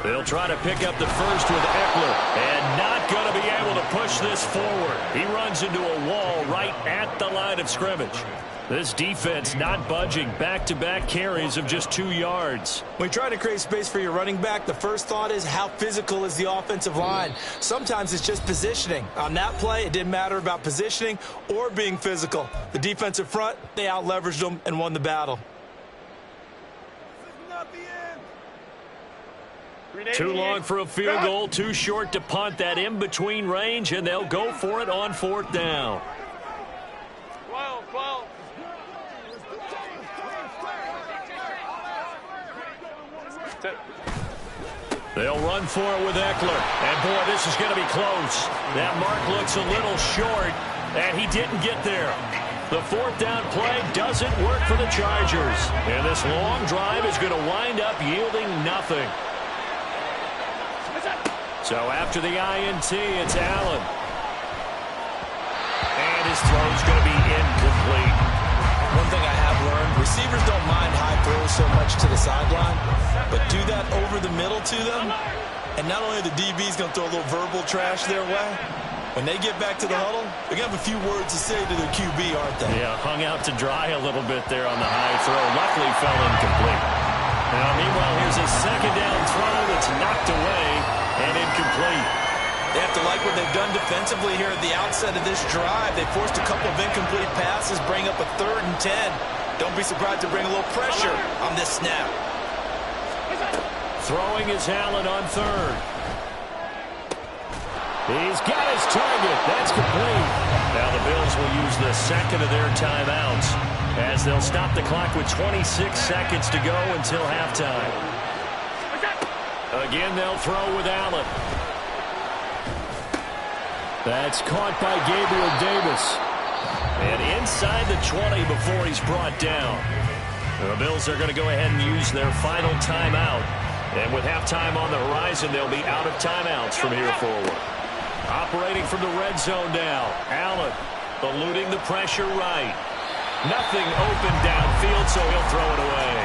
They'll try to pick up the first with Eckler, and not going to be able to push this forward. He runs into a wall right at the line of scrimmage. This defense not budging. Back-to-back carries of just 2 yards. When you try to create space for your running back, the first thought is how physical is the offensive line. Sometimes it's just positioning. On that play, it didn't matter about positioning or being physical. The defensive front, they out-leveraged them and won the battle. Too long for a field goal, too short to punt. That in-between range, and they'll go for it on 4th down. 12. They'll run for it with Eckler. And, boy, this is going to be close. That mark looks a little short, and he didn't get there. The 4th down play doesn't work for the Chargers. And this long drive is going to wind up yielding nothing. So after the INT, it's Allen. And his throw's going to be incomplete. One thing I have learned, receivers don't mind high throws so much to the sideline, but do that over the middle to them, and not only are the DBs going to throw a little verbal trash their way, when they get back to the huddle, they're going to have a few words to say to their QB, aren't they? Yeah, hung out to dry a little bit there on the high throw. Luckily fell incomplete. Now, meanwhile, here's a 2nd down throw that's knocked away and incomplete. They have to like what they've done defensively here at the outset of this drive. They forced a couple of incomplete passes, bring up a 3rd and 10. Don't be surprised to bring a little pressure on this snap. Throwing is Allen on 3rd. He's got his target. That's complete. Now the Bills will use the 2nd of their timeouts as they'll stop the clock with 26 seconds to go until halftime. Again, they'll throw with Allen. That's caught by Gabriel Davis. And inside the 20 before he's brought down. The Bills are going to go ahead and use their final timeout. And with halftime on the horizon, they'll be out of timeouts from here forward. Operating from the red zone now. Allen eluding the pressure right. Nothing open downfield, so he'll throw it away.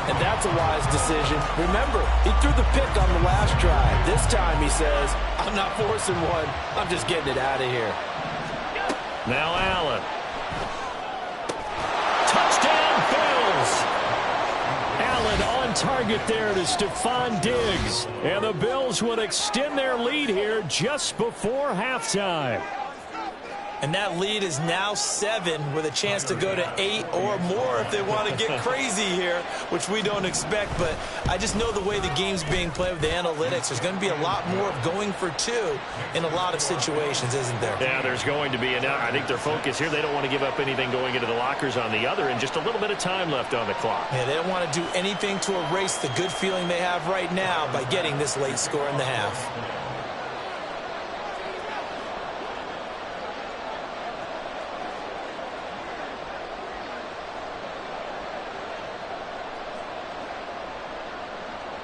And that's a wise decision. Remember, he threw the pick on the last drive. This time he says, I'm not forcing one. I'm just getting it out of here. Now Allen. Touchdown, Bills! Allen on target there to Stephon Diggs. And the Bills would extend their lead here just before halftime. And that lead is now 7 with a chance to go to 8 or more if they want to get crazy here, which we don't expect. But I just know the way the game's being played with the analytics, there's going to be a lot more of going for 2 in a lot of situations, isn't there? Yeah, there's going to be. And I think their focus here, they don't want to give up anything going into the lockers on the other, and just a little bit of time left on the clock. Yeah, they don't want to do anything to erase the good feeling they have right now by getting this late score in the half.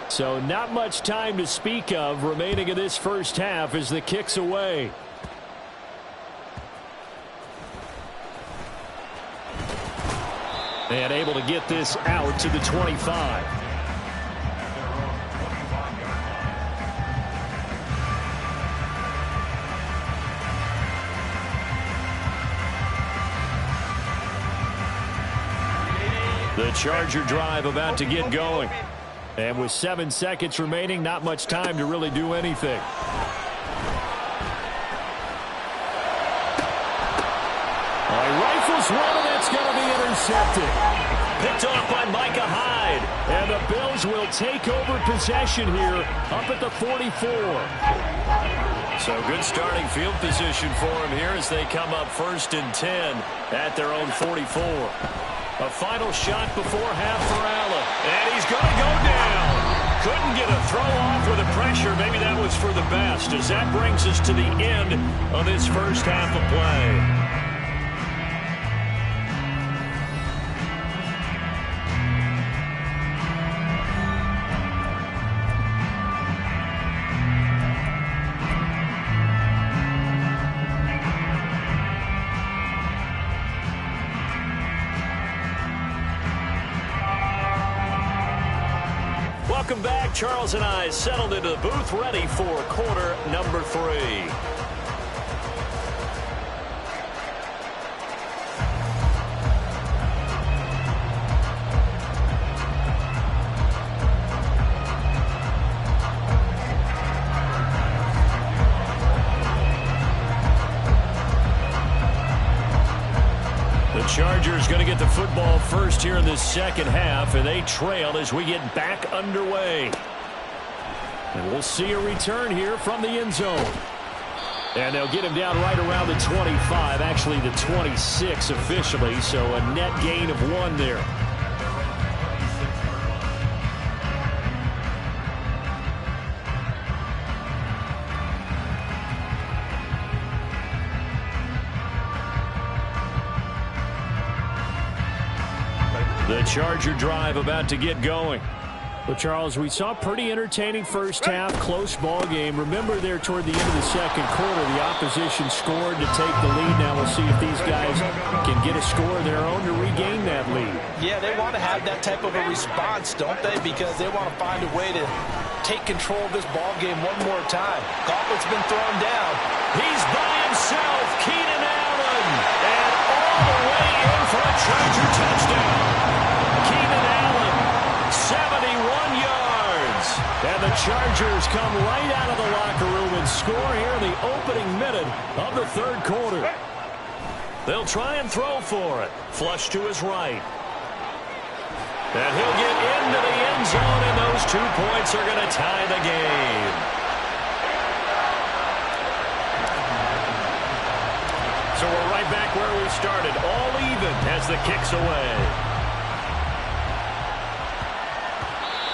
So not much time to speak of remaining in this first half as the kick's away. And able to get this out to the 25. The Charger drive about to get going. And with 7 seconds remaining, not much time to really do anything. Rifles one, and that's going to be intercepted. Picked off by Micah Hyde. And the Bills will take over possession here up at the 44. So good starting field position for him here as they come up 1st and 10 at their own 44. A final shot before half for Allen. And he's going to go down. Couldn't get a throw off with the pressure. Maybe that was for the best, as that brings us to the end of this first half of play. Welcome back. Charles and I settled into the booth, ready for quarter number 3. Chargers going to get the football first here in this second half, and they trail as we get back underway. And we'll see a return here from the end zone. And they'll get him down right around the 25, actually the 26 officially, so a net gain of 1 there. The Charger drive about to get going. Well, Charles, we saw a pretty entertaining first half, close ball game. Remember there toward the end of the second quarter, the opposition scored to take the lead. Now we'll see if these guys can get a score of their own to regain that lead. Yeah, they want to have that type of a response, don't they? Because they want to find a way to take control of this ball game one more time. Gauntlet's been thrown down. He's by himself, Keenan Allen, and all the way in for a Charger touchdown. Keenan Allen, 71 yards. And the Chargers come right out of the locker room and score here in the opening minute of the third quarter. They'll try and throw for it. Flush to his right. And he'll get into the end zone, and those 2 points are going to tie the game. So we're right back where we started, all even as the kick's away.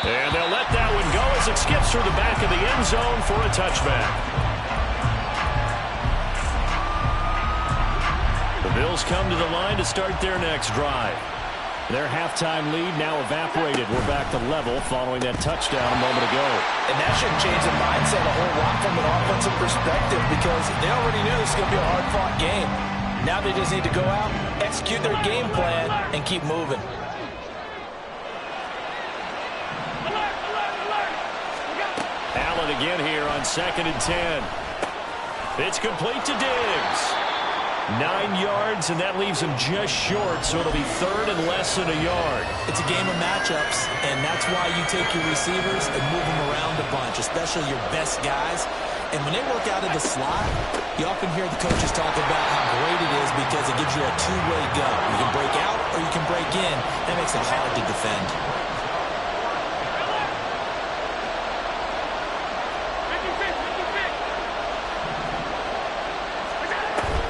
And they'll let that one go as it skips through the back of the end zone for a touchback. The Bills come to the line to start their next drive. Their halftime lead now evaporated. We're back to level following that touchdown a moment ago. And that should change the mindset a whole lot from an offensive perspective, because they already knew this was going to be a hard-fought game. Now they just need to go out, execute their game plan, and keep moving. Allen again here on 2nd and 10. It's complete to Diggs. 9 yards, and that leaves him just short, so it'll be 3rd and less than a yard. It's a game of matchups, and that's why you take your receivers and move them around a bunch, especially your best guys. And when they work out of the slot, you often hear the coaches talk about how great it is because it gives you a two-way go. You can break out or you can break in. That makes it hard to defend.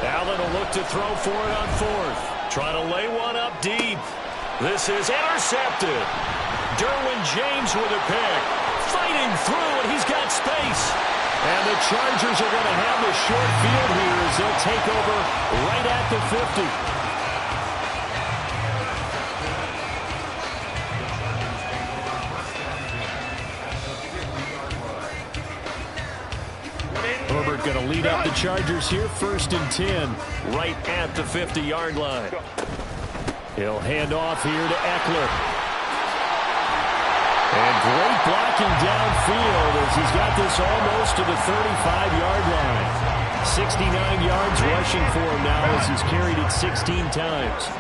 Allen will look to throw for it on fourth. Trying to lay one up deep. This is intercepted. Derwin James with a pick. Fighting through, and he's got space. And the Chargers are going to have the short field here as they'll take over right at the 50. Herbert going to lead up the Chargers here, 1st and 10, right at the 50-yard line. He'll hand off here to Eckler. And great blocking downfield as he's got this almost to the 35-yard line. 69 yards rushing for him now as he's carried it 16 times.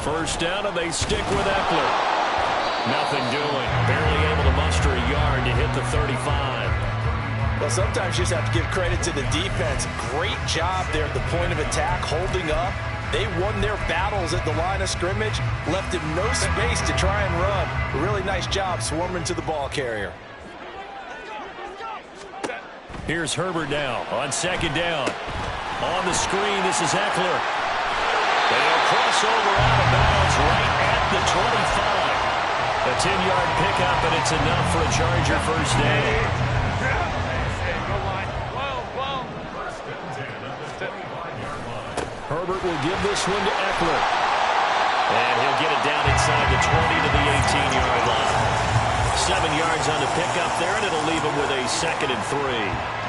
First down, and they stick with Eckler. Nothing doing. Barely able to muster a yard to hit the 35. Well, sometimes you just have to give credit to the defense. Great job there at the point of attack, holding up. They won their battles at the line of scrimmage, left him no space to try and run. A really nice job swarming to the ball carrier. Here's Herbert now on 2nd down. On the screen, this is Eckler. They'll cross over out of bounds right at the 25. A 10-yard pickup, and it's enough for a Charger first down. Herbert will give this one to Eckler. And he'll get it down inside the 20 to the 18-yard line. 7 yards on the pickup there, and it'll leave him with a 2nd and 3.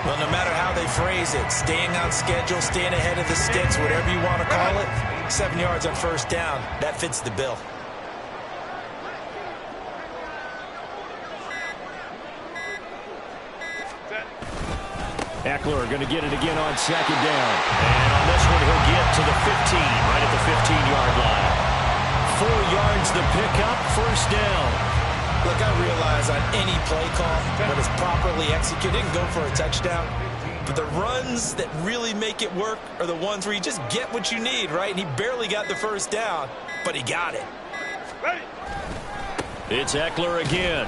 Well, no matter how they phrase it, staying on schedule, staying ahead of the sticks, whatever you want to call it, 7 yards on first down, that fits the bill. Eckler going to get it again on 2nd down. And on this one, he'll get to the 15, right at the 15-yard line. 4 yards the pickup, first down. Look, I realize on any play call, when it's properly executed, go for a touchdown. But the runs that really make it work are the ones where you just get what you need, right? And he barely got the first down, but he got it. It's Eckler again.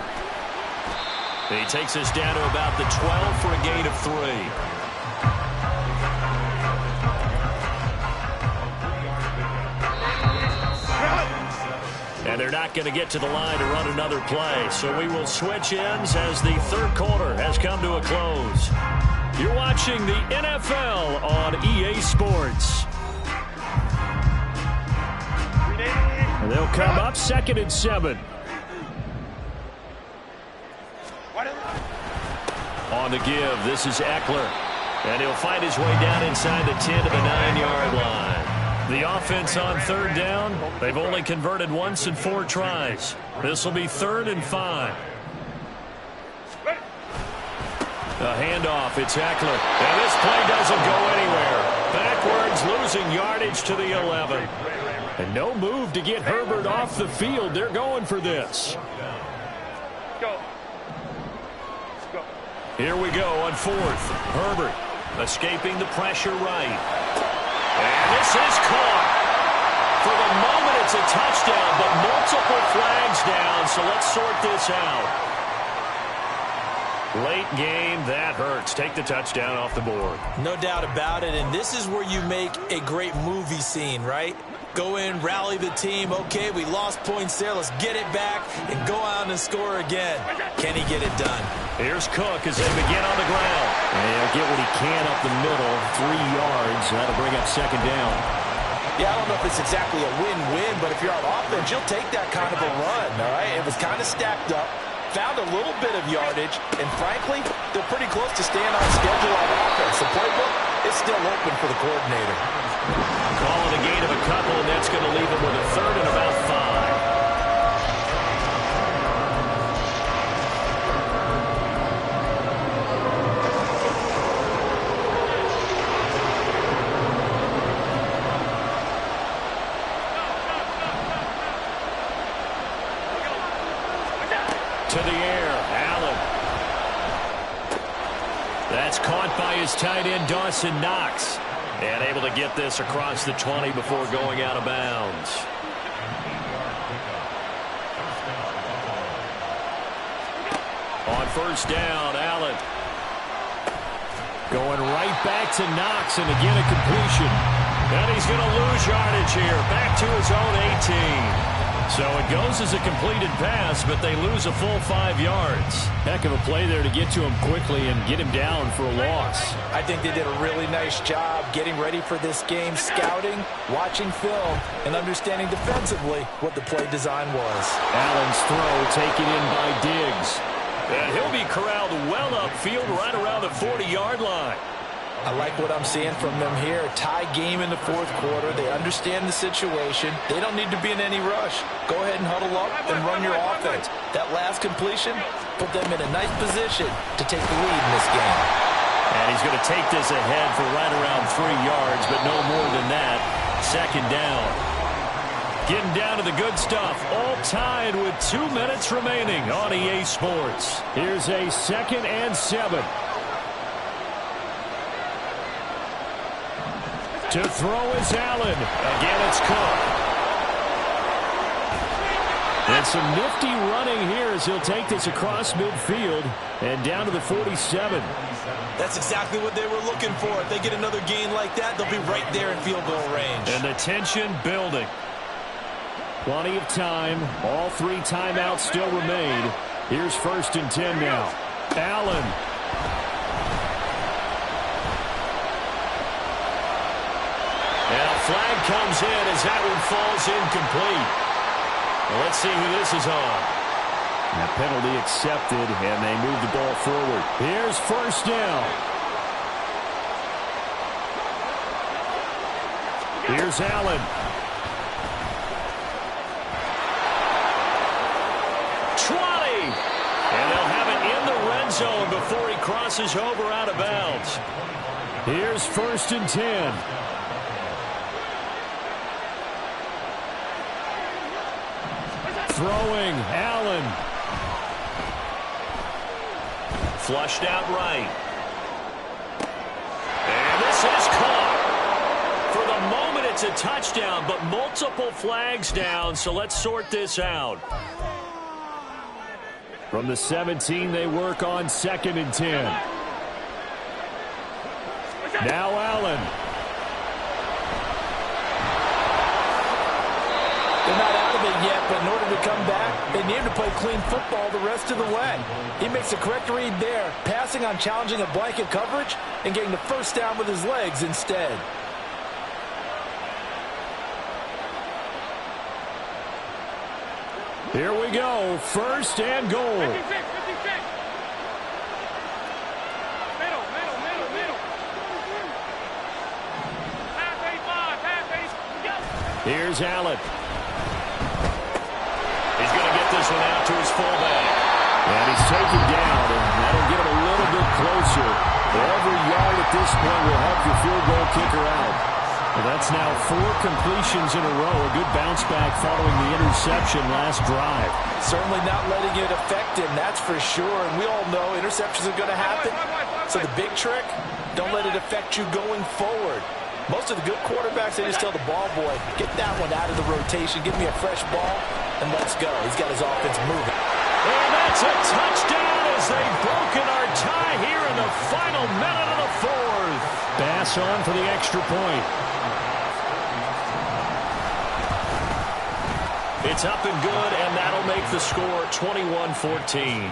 He takes us down to about the 12 for a gain of 3. And they're not going to get to the line to run another play. So we will switch ends as the 3rd quarter has come to a close. You're watching the NFL on EA Sports. And they'll come up 2nd and 7. On the give, this is Eckler. And he'll find his way down inside the 10 to the 9-yard line. The offense on 3rd down, they've only converted once in 4 tries. This will be 3rd and 5. A handoff, it's Eckler. And this play doesn't go anywhere. Backwards, losing yardage to the 11. And no move to get Herbert off the field. They're going for this. Here we go on 4th. Herbert escaping the pressure right. And this is caught. For the moment, it's a touchdown, but multiple flags down, so let's sort this out. Late game, that hurts. Take the touchdown off the board. No doubt about it, and this is where you make a great movie scene, right? Go in, rally the team. Okay, we lost points there. Let's get it back and go out and score again. Can he get it done? Here's Cook as they begin on the ground. And he'll get what he can up the middle. 3 yards. That'll bring up 2nd down. Yeah, I don't know if it's exactly a win-win, but if you're on offense, you'll take that kind of a run, all right? It was kind of stacked up. Found a little bit of yardage, and frankly, they're pretty close to staying on schedule on offense. The playbook is still open for the coordinator. Calling a gain of a couple, and that's going to leave him with a 3rd and about 5. To the air, is tight end Dawson Knox. And able to get this across the 20 before going out of bounds. On first down, Allen. Going right back to Knox, and again a completion. And he's going to lose yardage here. Back to his own 18. So it goes as a completed pass, but they lose a full 5 yards. Heck of a play there to get to him quickly and get him down for a loss. I think they did a really nice job getting ready for this game, scouting, watching film, and understanding defensively what the play design was. Allen's throw taken in by Diggs. And he'll be corralled well upfield right around the 40-yard line. I like what I'm seeing from them here. Tie game in the fourth quarter. They understand the situation. They don't need to be in any rush. Go ahead and huddle up and run your offense. That last completion put them in a nice position to take the lead in this game. And he's going to take this ahead for right around 3 yards, but no more than that. Second down. Getting down to the good stuff. All tied with 2 minutes remaining on EA Sports. Here's a 2nd and 7. To throw is Allen. Again, it's Cook. And some nifty running here as he'll take this across midfield and down to the 47. That's exactly what they were looking for. If they get another gain like that, they'll be right there in field goal range. And the tension building. Plenty of time. All 3 timeouts still remain. Here's 1st and 10 now. Allen. And a flag comes in as that one falls incomplete. Well, let's see who this is on. That penalty accepted, and they move the ball forward. Here's 1st down. Here's Allen. And they'll have it in the red zone before he crosses over out of bounds. Here's 1st and 10. Throwing, Allen. Flushed out right. And this is caught. For the moment, it's a touchdown, but multiple flags down, so let's sort this out. From the 17, they work on 2nd and 10. Now Allen. They're not out of it yet, but in order to come back, they need him to play clean football the rest of the way. He makes the correct read there, passing on challenging a blanket coverage and getting the 1st down with his legs instead. Here we go. 1st and goal. 56. Middle. Pass 8-5. Here's Allen. He's going to get this one out to his fullback. And he's taken down, and that'll get him a little bit closer. Every yard at this point will help your field goal kicker out. Well, that's now 4 completions in a row. A good bounce back following the interception last drive. Certainly not letting it affect him, that's for sure. And we all know interceptions are going to happen. So the big trick, don't let it affect you going forward. Most of the good quarterbacks, they just tell the ball boy, get that one out of the rotation, give me a fresh ball, and let's go. He's got his offense moving. And that's a touchdown as they've broken our tie here in the final minute of the 4th. Bass on for the extra point. It's up and good, and that'll make the score 21-14.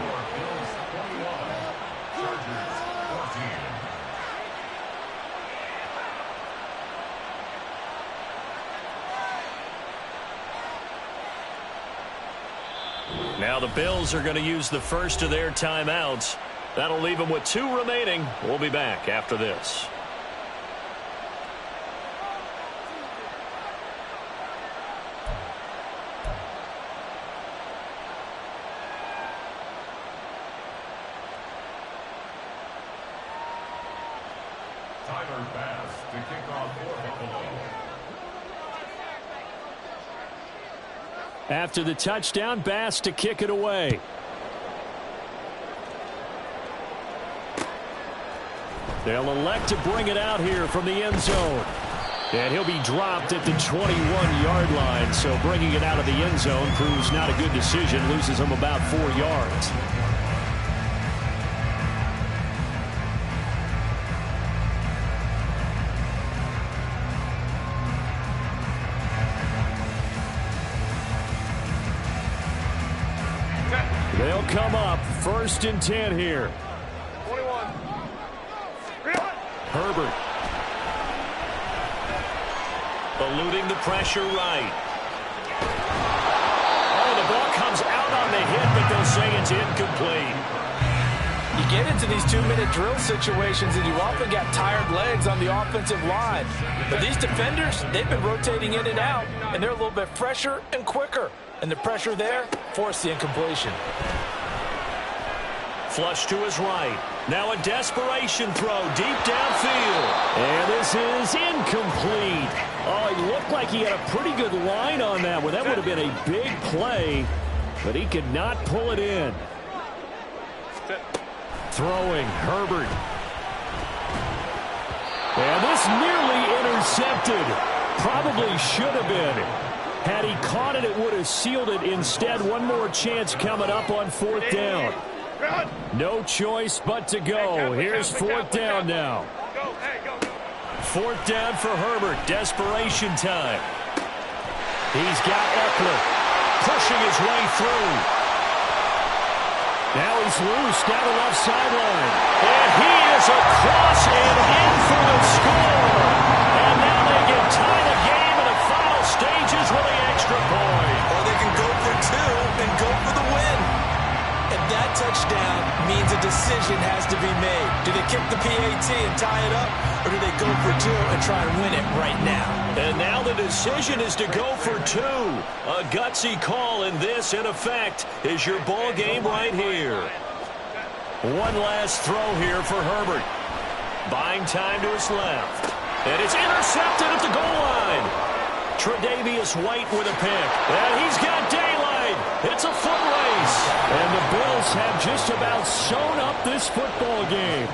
Now the Bills are going to use the first of their timeouts. That'll leave them with 2 remaining. We'll be back after this. Bass to kick off for Buffalo. After the touchdown, Bass to kick it away. They'll elect to bring it out here from the end zone. And he'll be dropped at the 21-yard line. So bringing it out of the end zone proves not a good decision. Loses him about 4 yards. They'll come up 1st and 10 here. 21. Herbert. Eluding the pressure right. Oh, the ball comes out on the hit, but they'll say it's incomplete. You get into these 2-minute drill situations, and you often got tired legs on the offensive line. But these defenders, they've been rotating in and out, and they're a little bit fresher and quicker. And the pressure there forced the incompletion. Flush to his right. Now a desperation throw deep downfield. And this is incomplete. Oh, it looked like he had a pretty good line on that one. That would have been a big play, but he could not pull it in. Throwing, Herbert. And this nearly intercepted. Probably should have been. Had he caught it, it would have sealed it. Instead, one more chance coming up on 4th down. No choice but to go. Here's 4th down now. 4th down for Herbert. Desperation time. He's got Eckler Pushing his way through. Now he's loose down the left sideline. And he is across and in for the score. And now they can tie the game in the final stages with the extra point. Or they can go for 2 and go for the win. And that touchdown means a decision has to be made. Do they kick the PAT and tie it up, or do they go for 2 and try and win it right now? And now the decision is to go for 2. A gutsy call, and this, in effect, is your ball game right here. One last throw here for Herbert. Buying time to his left. And it's intercepted at the goal line. Tre'Davious White with a pick. And he's got daylight. It's a foot race. And the Bills have just about sewn up this football game.